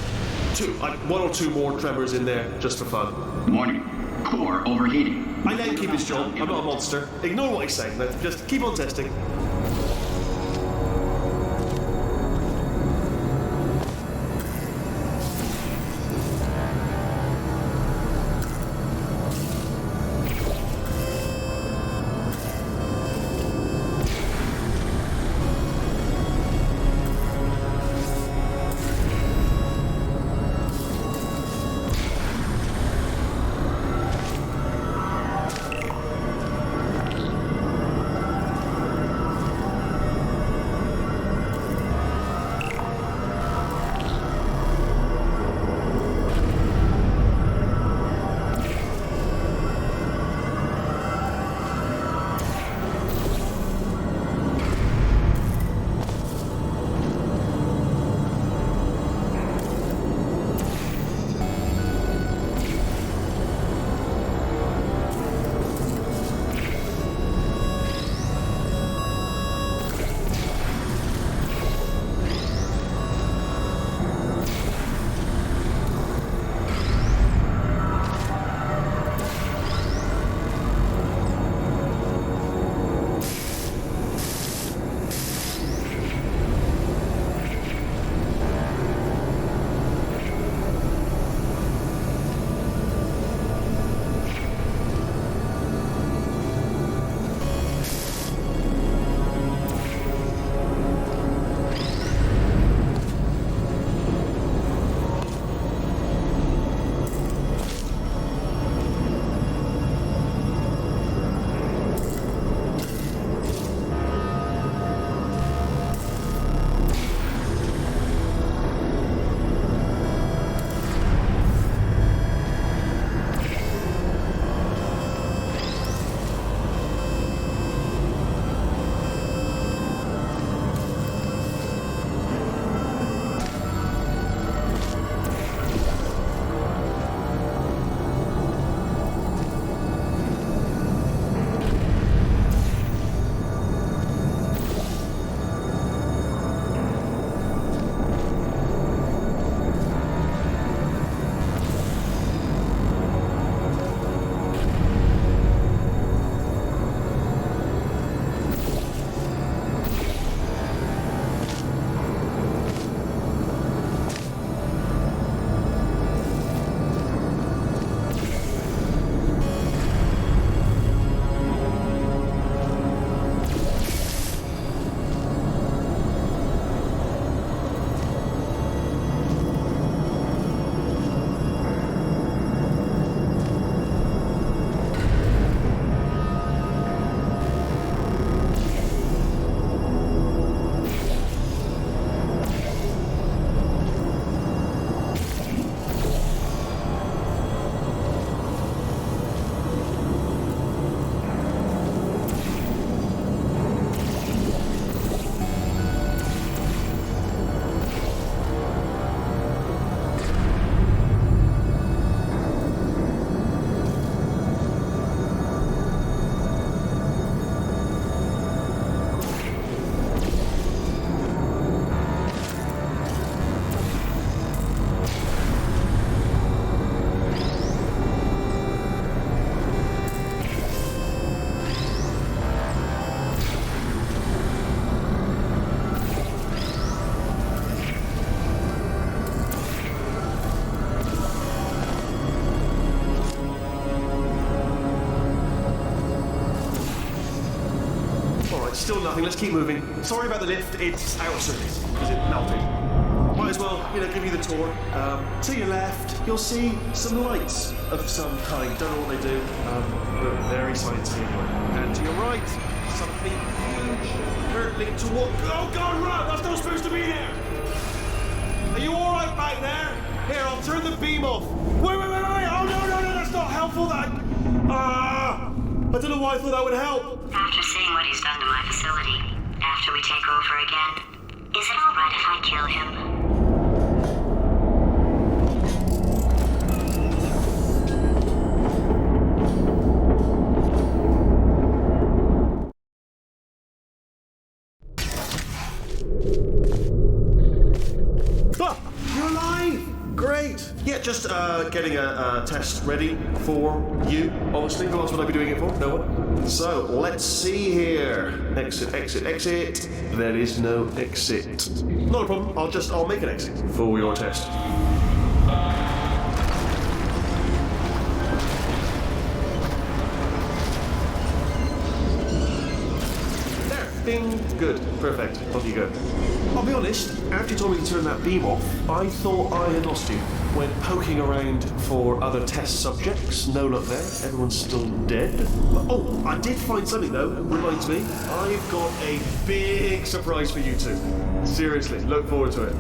One or two more tremors in there, just for fun. Warning. Core overheating. I let him keep his job. I'm not a monster. Ignore what he's saying. Just keep on testing. Still nothing. Let's keep moving. Sorry about the lift. It's out of service because it melted. Might as well, give you the tour. To your left, you'll see some lights of some kind. Don't know what they do, but very sciencey anyway. And To your right, something huge hurtling toward. Oh God, run! That's not supposed to be there. Are you all right back there? Here, I'll turn the beam off. Wait! Oh no! That's not helpful. I don't know why I thought that would help. After seeing what he's done to my facility, after we take over again, is it alright if I kill him? You're alive! Great! Yeah, just getting a test ready for you, obviously. Who else would I be doing it for? No one? So, let's see here. Exit. There is no exit. Not a problem. I'll make an exit for your test. Bing. Good. Perfect. Off you go. I'll be honest, after you told me to turn that beam off, I thought I had lost you. Went poking around for other test subjects. No luck there. Everyone's still dead. Oh, I did find something though. Reminds me, I've got a big surprise for you two. Seriously, look forward to it.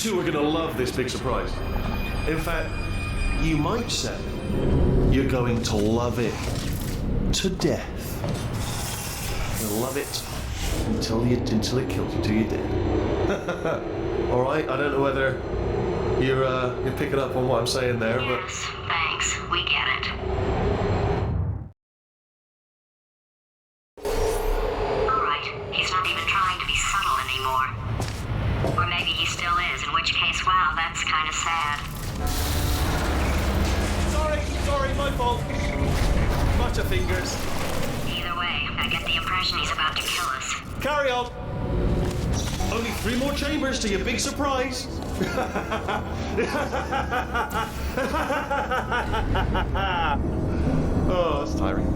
two are going to love this big surprise. In fact, you might say you're going to love it to death. You'll love it until it kills you, till you're dead. All right, I don't know whether you're picking up on what I'm saying there, but... Yes, thanks. We get it. Alright, he's not even trying to be subtle anymore. Or maybe he still is, in which case, wow, that's kind of sad. Sorry, my fault. Butterfingers. Either way, I get the impression he's about to kill us. Carry on. Only 3 more chambers to your big surprise. Oh, that's tiring.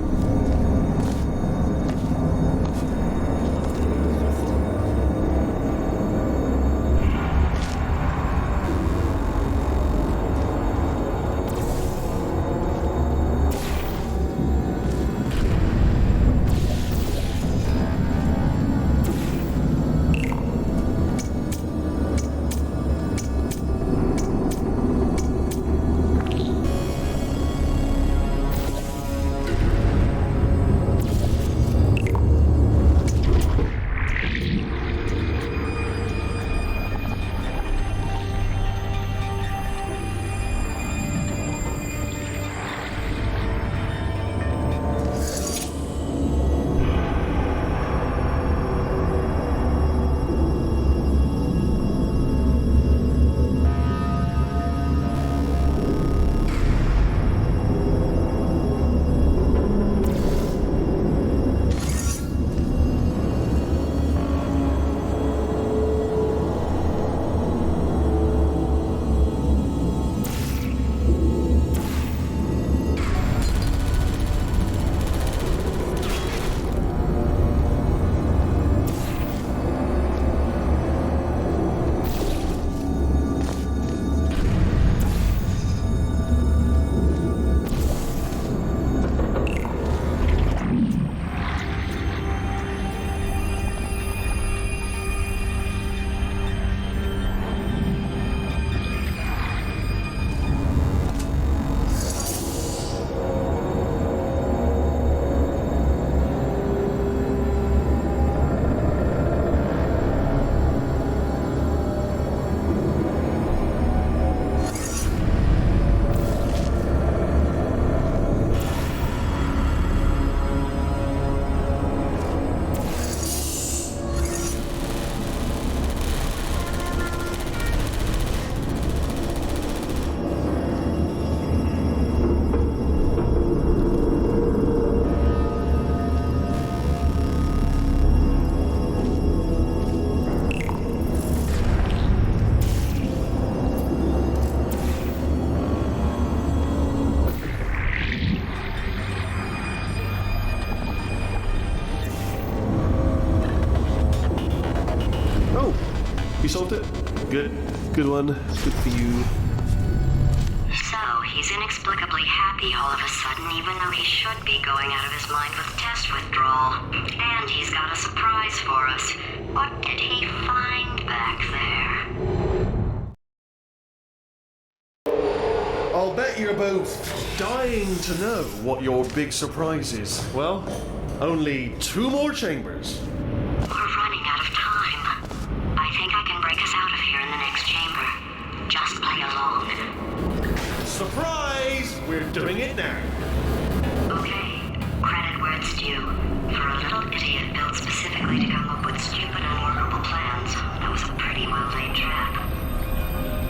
solved it. Good. Good one. Good for you. So, he's inexplicably happy all of a sudden, even though he should be going out of his mind with test withdrawal. And he's got a surprise for us. What did he find back there? I'll bet you're both dying to know what your big surprise is. Well, only 2 more chambers. We're running out of time. I think I can break us out of here in the next chamber. Just play along. Surprise! We're doing it now. Okay, credit where it's due. For a little idiot built specifically to come up with stupid and unworkable plans, that was a pretty well-laid trap.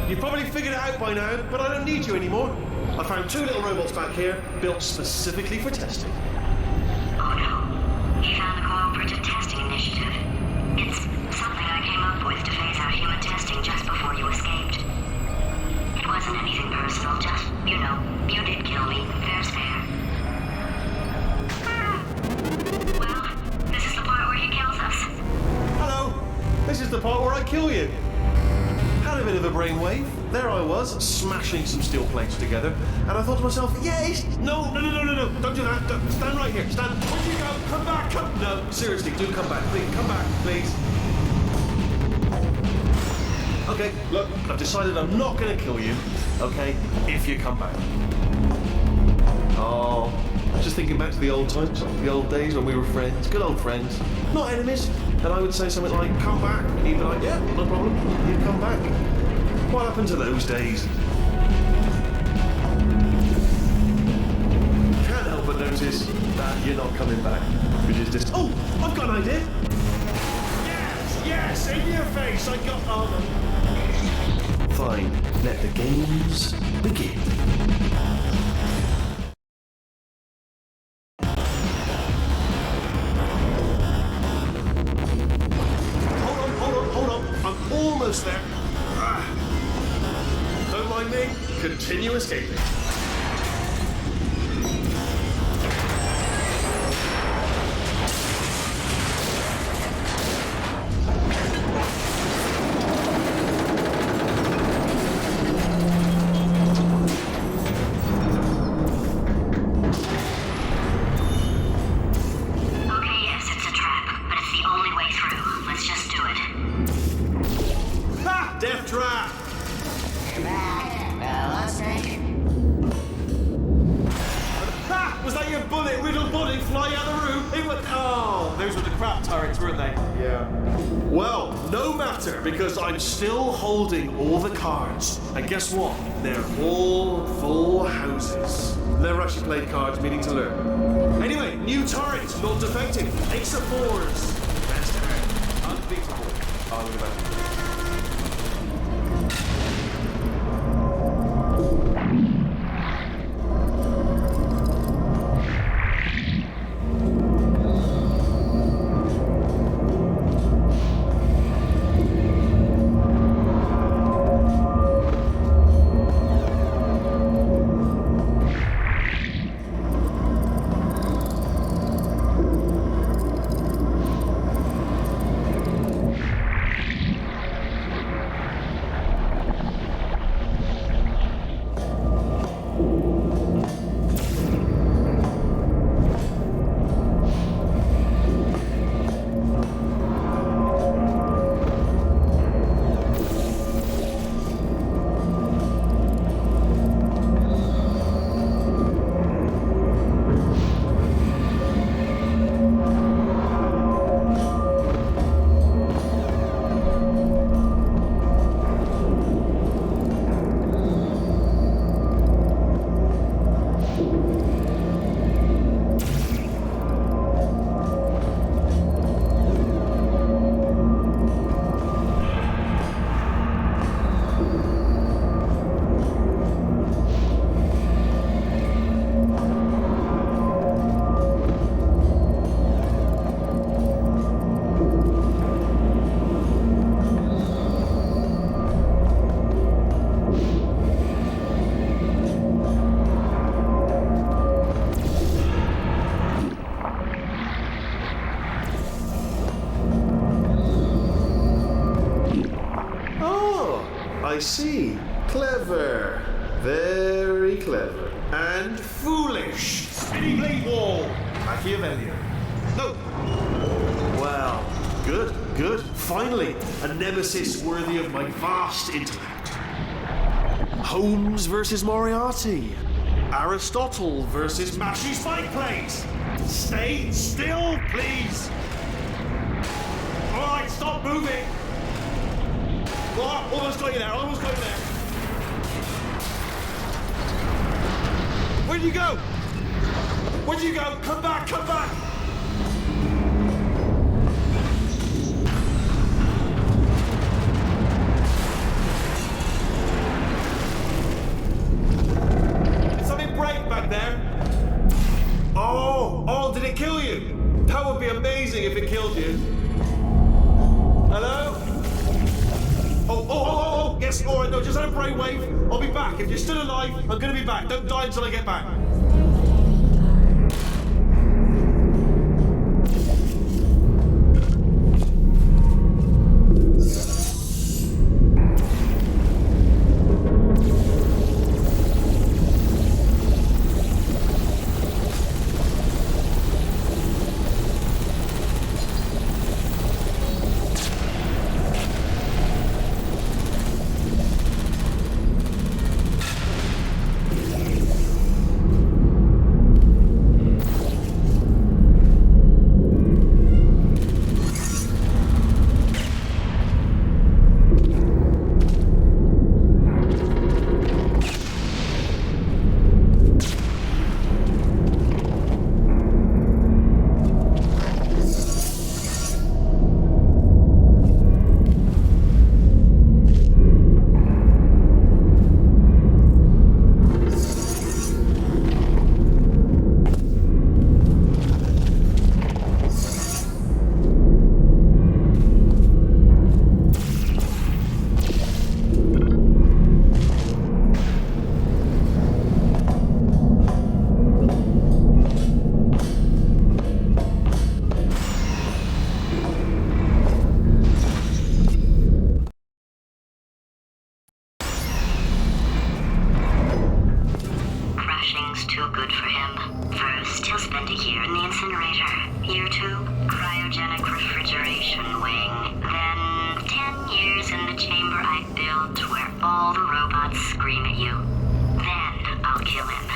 You've probably figured it out by now, but I don't need you anymore. I found 2 little robots back here, built specifically for testing. Oh no, he found the Cooperative Testing Initiative. It's something I came up with to phase out human testing just before you escaped. It wasn't anything personal, just, you know, you did kill me. Fair's fair. Well, this is the part where he kills us. Hello. This is the part where I kill you. Had a bit of a brainwave. There I was, smashing some steel plates together, and I thought to myself, yes! No, don't do that. Stand right here. Stand. Where'd you go? Come back. No, seriously, do come back. Please, come back, please. Okay, look, I've decided I'm not going to kill you, okay, if you come back. Oh, just thinking back to the old times, the old days when we were friends, good old friends, not enemies. And I would say something like, come back, and he'd be like, yeah, no problem, you'd come back. What happened to those days? Can't help but notice that you're not coming back, which is just, oh, I've got an idea. Yes, in your face, I got armor. Fine, let the games begin. Hold on, I'm almost there. Don't mind me, continue escaping. Because I'm still holding all the cards. And guess what? They're all full houses. Never actually played cards, meaning to learn. Anyway, new turret, not defective. Ace of fours. Best turret. Unbeatable. I'll look about it. I see. Clever. Very clever. And foolish. Spinning blade wall. Machiavellian. No. Well, good, good. Finally, a nemesis worthy of my vast intellect. Holmes versus Moriarty. Aristotle versus Mashy Spike Plates. Stay still, please. All right, stop moving. Oh, almost got you there, almost got you there. Where'd you go? Where'd you go? Come back, come back. Something break back there. Oh, did it kill you? That would be amazing if it killed you. Hello? Oh, yes, all right, no, just had a brainwave. I'll be back. If you're still alive, I'm going to be back. Don't die until I get back. Year 2, cryogenic refrigeration wing. Then 10 years in the chamber I built where all the robots scream at you. Then I'll kill him.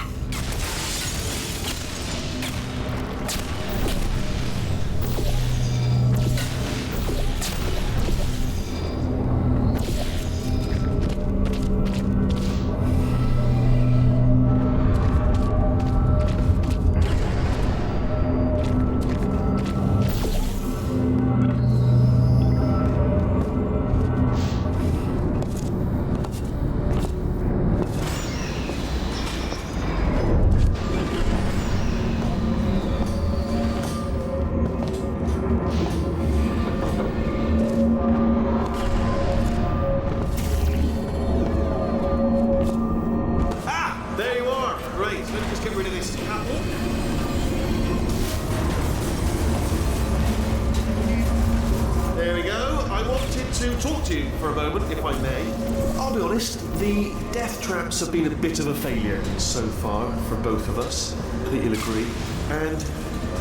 Have been a bit of a failure so far for both of us, I think you'll agree, and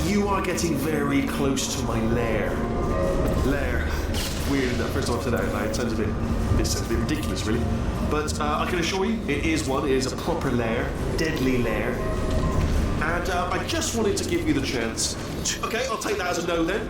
you are getting very close to my lair. Weird enough, first time I've said that out loud, it sounds a bit ridiculous really, but I can assure you it is a proper lair, deadly lair, and I just wanted to give you the chance to, okay, I'll take that as a no then.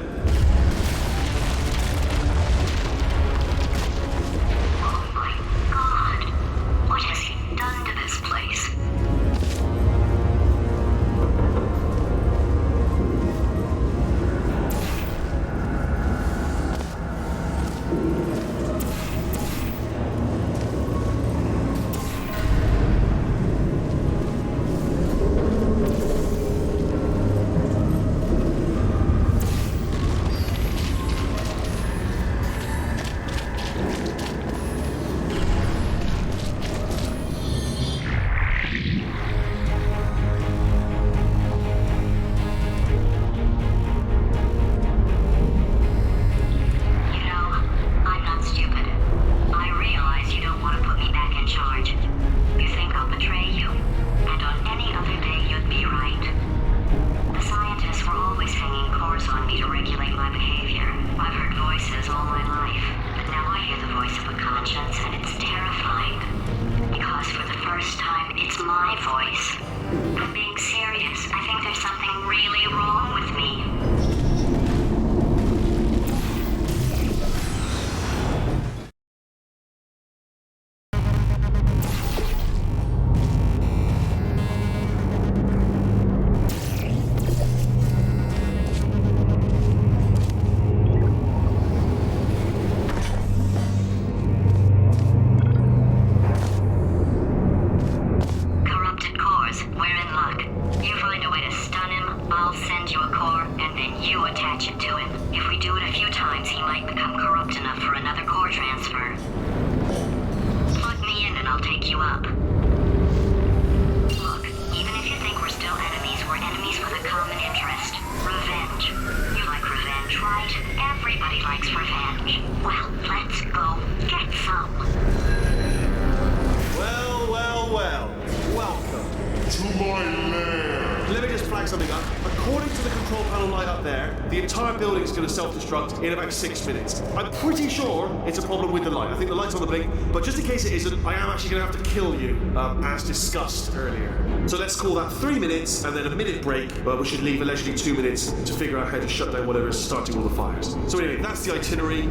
In about 6 minutes. I'm pretty sure it's a problem with the light. I think the light's on the blink, but just in case it isn't, I am actually going to have to kill you, as discussed earlier. So let's call that 3 minutes and then a minute break, but we should leave allegedly 2 minutes to figure out how to shut down whatever is starting all the fires. So anyway, that's the itinerary.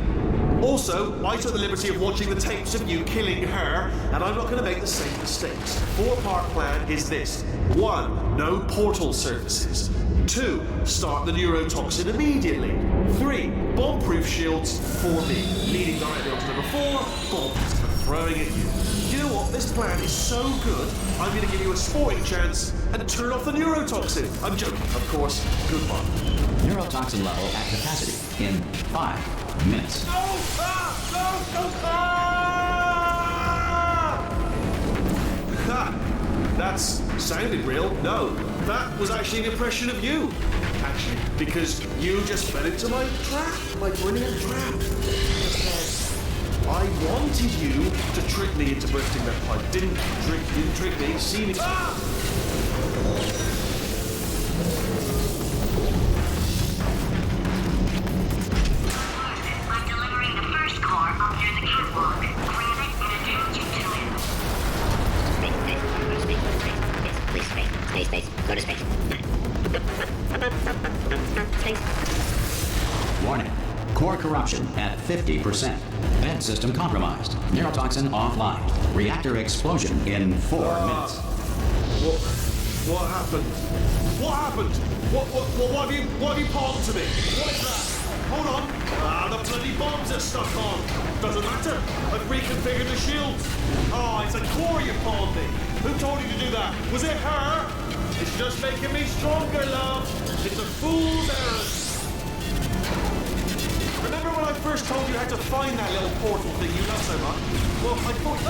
Also, I took the liberty of watching the tapes of you killing her, and I'm not going to make the same mistakes. 4-part plan is this. 1, no portal surfaces. 2, start the neurotoxin immediately. 3, bomb-proof shields for me, leading directly onto number 4, bombs for throwing at you. You know what? This plan is so good, I'm going to give you a sporting chance and turn off the neurotoxin. I'm joking, of course. Goodbye. Neurotoxin level at capacity in 5 minutes. No! Ha! That's sounded real. No, that was actually an impression of you. Actually, because you just fell into my trap, my brilliant trap. I wanted you to trick me into bursting that pipe. Didn't trick me. See me. Ah! please? Warning. Core corruption at 50%. Vent system compromised. Neurotoxin offline. Reactor explosion in 4 minutes. What happened? What happened? What have you palmed to me? What is that? Hold on. The bloody bombs are stuck on. Doesn't matter. I've reconfigured the shields. It's a core you palmed me. Who told you to do that? Was it her? It's just making me stronger, love. It's a fool's errand. Remember when I first told you how to find that little portal thing you love so much? Well, I thought,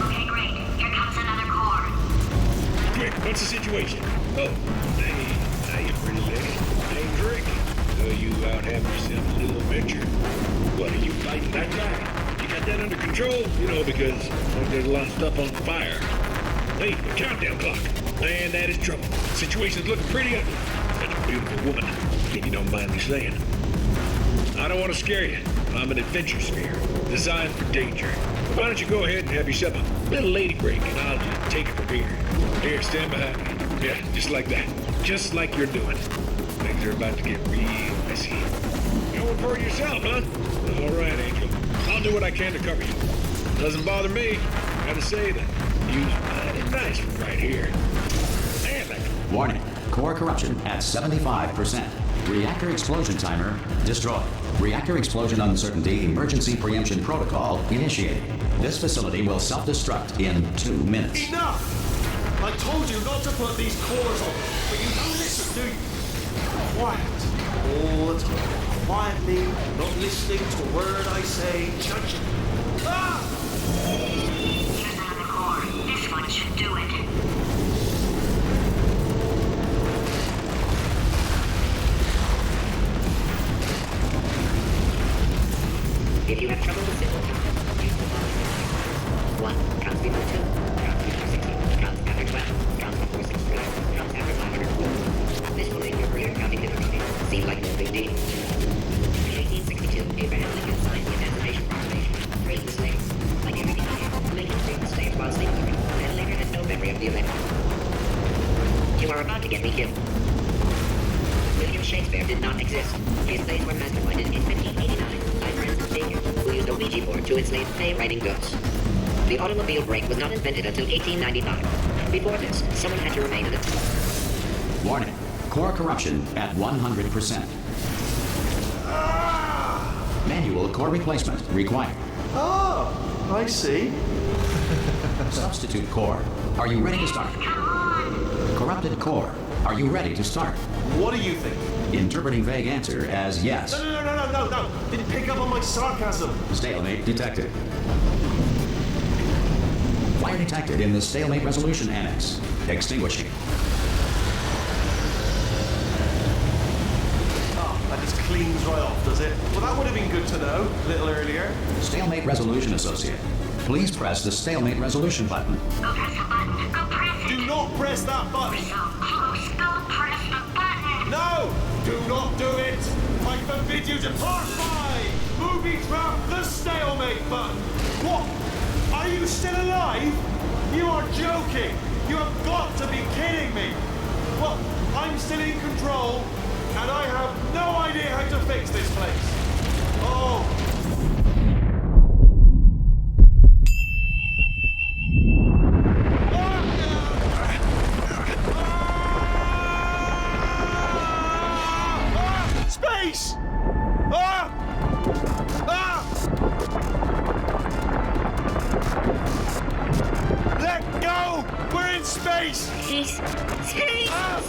Okay, great. Here comes another core. Quick, what's the situation? Oh, hey, how you pretty lady? Name's Rick. You out having yourself a little adventure? What, are you fighting that guy? You got that under control? You know, because there's a lot of stuff on fire. Hey, the countdown clock. Man, that is trouble. Situation's looking pretty ugly. Such a beautiful woman, if you don't mind me saying. I don't want to scare you. I'm an adventure sphere, designed for danger. Why don't you go ahead and have yourself a little lady break, and I'll just take it from here. Here, stand behind me. Yeah, just like that. Just like you're doing. Things are about to get real messy. Going for it yourself, huh? All right, Angel. I'll do what I can to cover you. Doesn't bother me. Gotta say that you's mighty nice from right here. And that. Warning. Core corruption at 75%. Reactor explosion timer destroyed. Reactor explosion uncertainty emergency preemption protocol initiated. This facility will self-destruct in 2 minutes. enough! I told you not to put these cores on, but you don't listen, do you? Quiet. All the time. Quietly, not listening to a word I say, judging. Here's another core. This one should do it. If you have trouble with simple counters, use the following. 1 counts before 2, counts before 16, counts after 12, counts before 65, counts after 504. This will make your career counting difficulty seem like no big deal. In 1862, Abraham Lincoln signed the Emancipation Proclamation, freeing the slaves. Like everything else, Lincoln freed the slaves while slavery, and later had no memory of the event. You are about to get me killed. William Shakespeare did not exist. His plays were masterminded in 1589 by Francis Bacon, who used a Ouija board to enslave play-writing ghosts. The automobile brake was not invented until 1895. Before this, someone had to remain in it. Warning. Core corruption at 100%. Manual core replacement required. Oh, I see. Substitute core. Are you ready to start? Corrupted core. Are you ready to start? What do you think? Interpreting vague answer as yes. No. Didn't pick up on my sarcasm. Stalemate detected. Fire detected in the stalemate resolution annex. Extinguishing. That just cleans right off, does it? Well, that would have been good to know a little earlier. Stalemate resolution associate. Please press the stalemate resolution button. Go press the button. Go press it. Do not press that button. So close. Go press the button. No! Do not do it! I forbid you to part 5! Movie trap the stalemate button! What? Are you still alive? You are joking! You have got to be kidding me! Well, I'm still in control, and I have no idea how to fix this place. Oh! Space! Let go! We're in space! Space!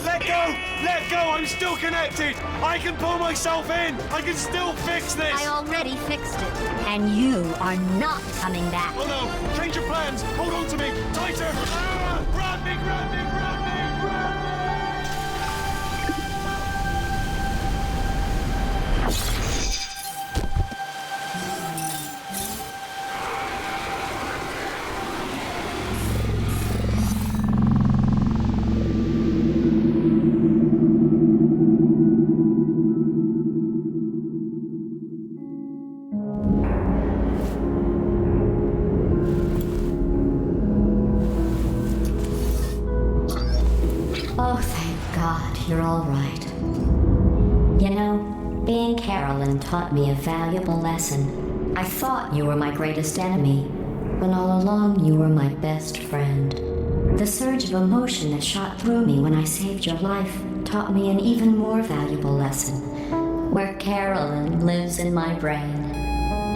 Let go! Let go! I'm still connected! I can pull myself in! I can still fix this! I already fixed it, and you are not coming back. Oh no! Change your plans! Hold on to me! Tighter! Grab me! Grab me! Grab me! Grab me! Oh, thank God, you're all right. You know, being Carolyn taught me a valuable lesson. I thought you were my greatest enemy, when all along you were my best friend. The surge of emotion that shot through me when I saved your life taught me an even more valuable lesson, where Carolyn lives in my brain.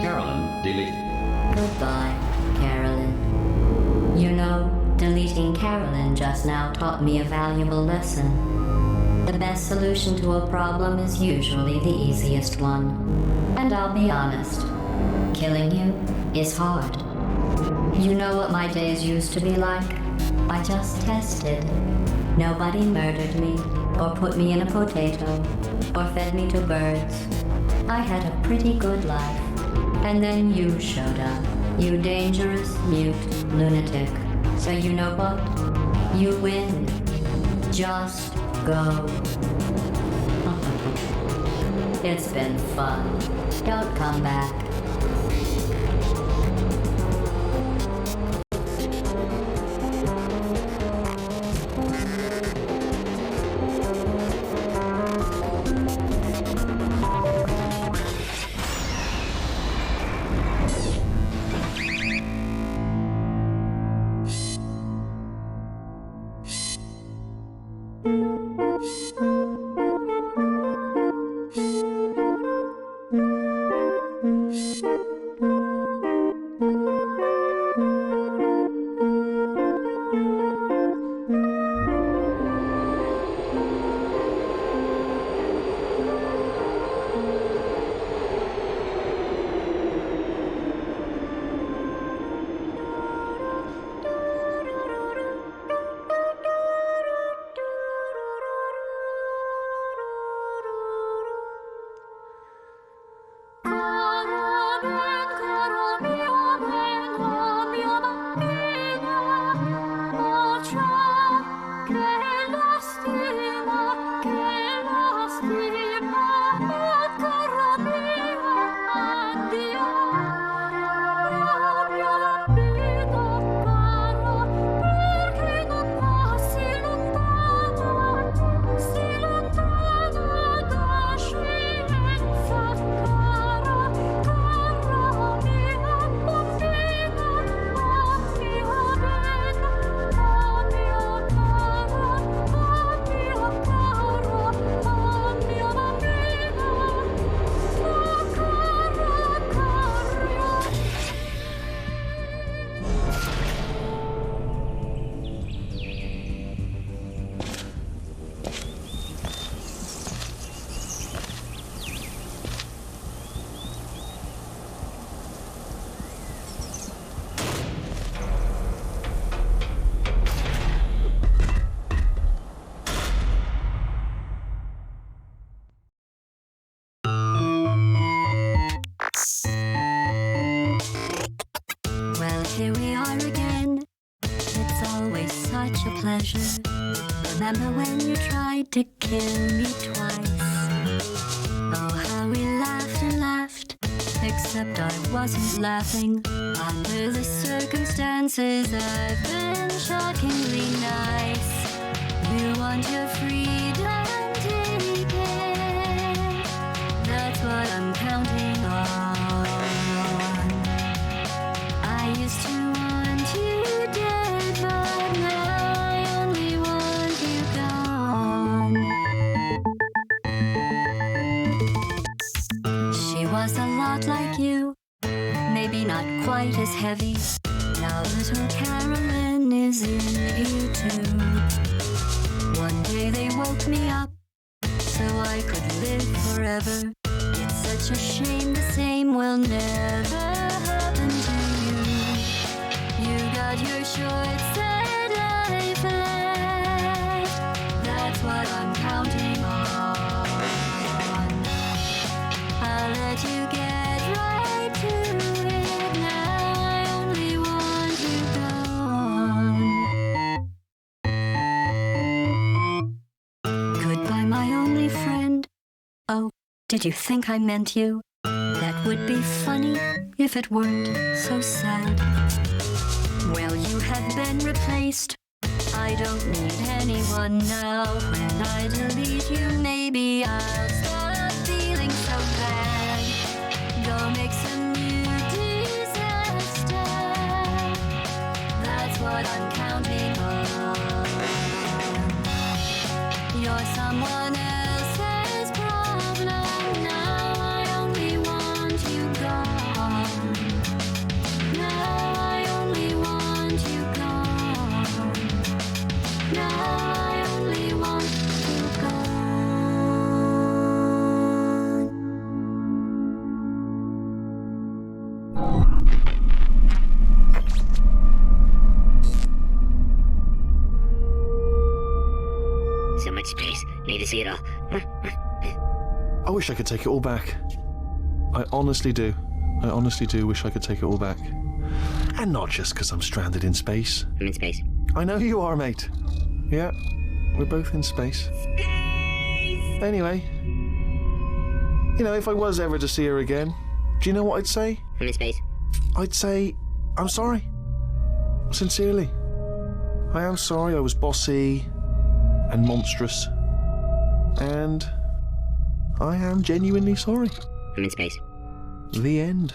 Carolyn, delete. Goodbye, Carolyn. You know, deleting Carolyn just now taught me a valuable lesson. The best solution to a problem is usually the easiest one. And I'll be honest, killing you is hard. You know what my days used to be like? I just tested. Nobody murdered me, or put me in a potato, or fed me to birds. I had a pretty good life. And then you showed up, you dangerous, mute lunatic. So you know what? You win. Just go. It's been fun. Don't come back. Here we are again. It's always such a pleasure. Remember when you tried to kill me twice? Oh, how we laughed and laughed. Except I wasn't laughing. Under the circumstances, I've been shockingly nice. You want your freedom, take it. That's what I'm counting on. I used to want you dead, but now I only want you gone. She was a lot like you, maybe not quite as heavy. Now little Carolyn is in you too. One day they woke me up so I could live forever. It's such a shame the same will never happen to you. You got your short set life left. That's what I'm counting on. I'll let you get right to it. Now I only want you gone. Goodbye, my only friend. Oh, did you think I meant you? That would be funny if it weren't so sad. Well, you have been replaced. I don't need anyone now. When I delete you, maybe I'll stop feeling so bad. Go make some new disaster. That's what I'm counting on. You're someone else's problem now. I only want you gone. Now I only want you gone. Now I only want you gone. So much space. Need to see it all. I wish I could take it all back. I honestly do. I honestly do wish I could take it all back. And not just because I'm stranded in space. I'm in space. I know you are, mate. Yeah, we're both in space. Anyway, you know, if I was ever to see her again, do you know what I'd say? I'm in space. I'd say, I'm sorry. Sincerely. I am sorry I was bossy and monstrous. And I am genuinely sorry. I'm in space. The end.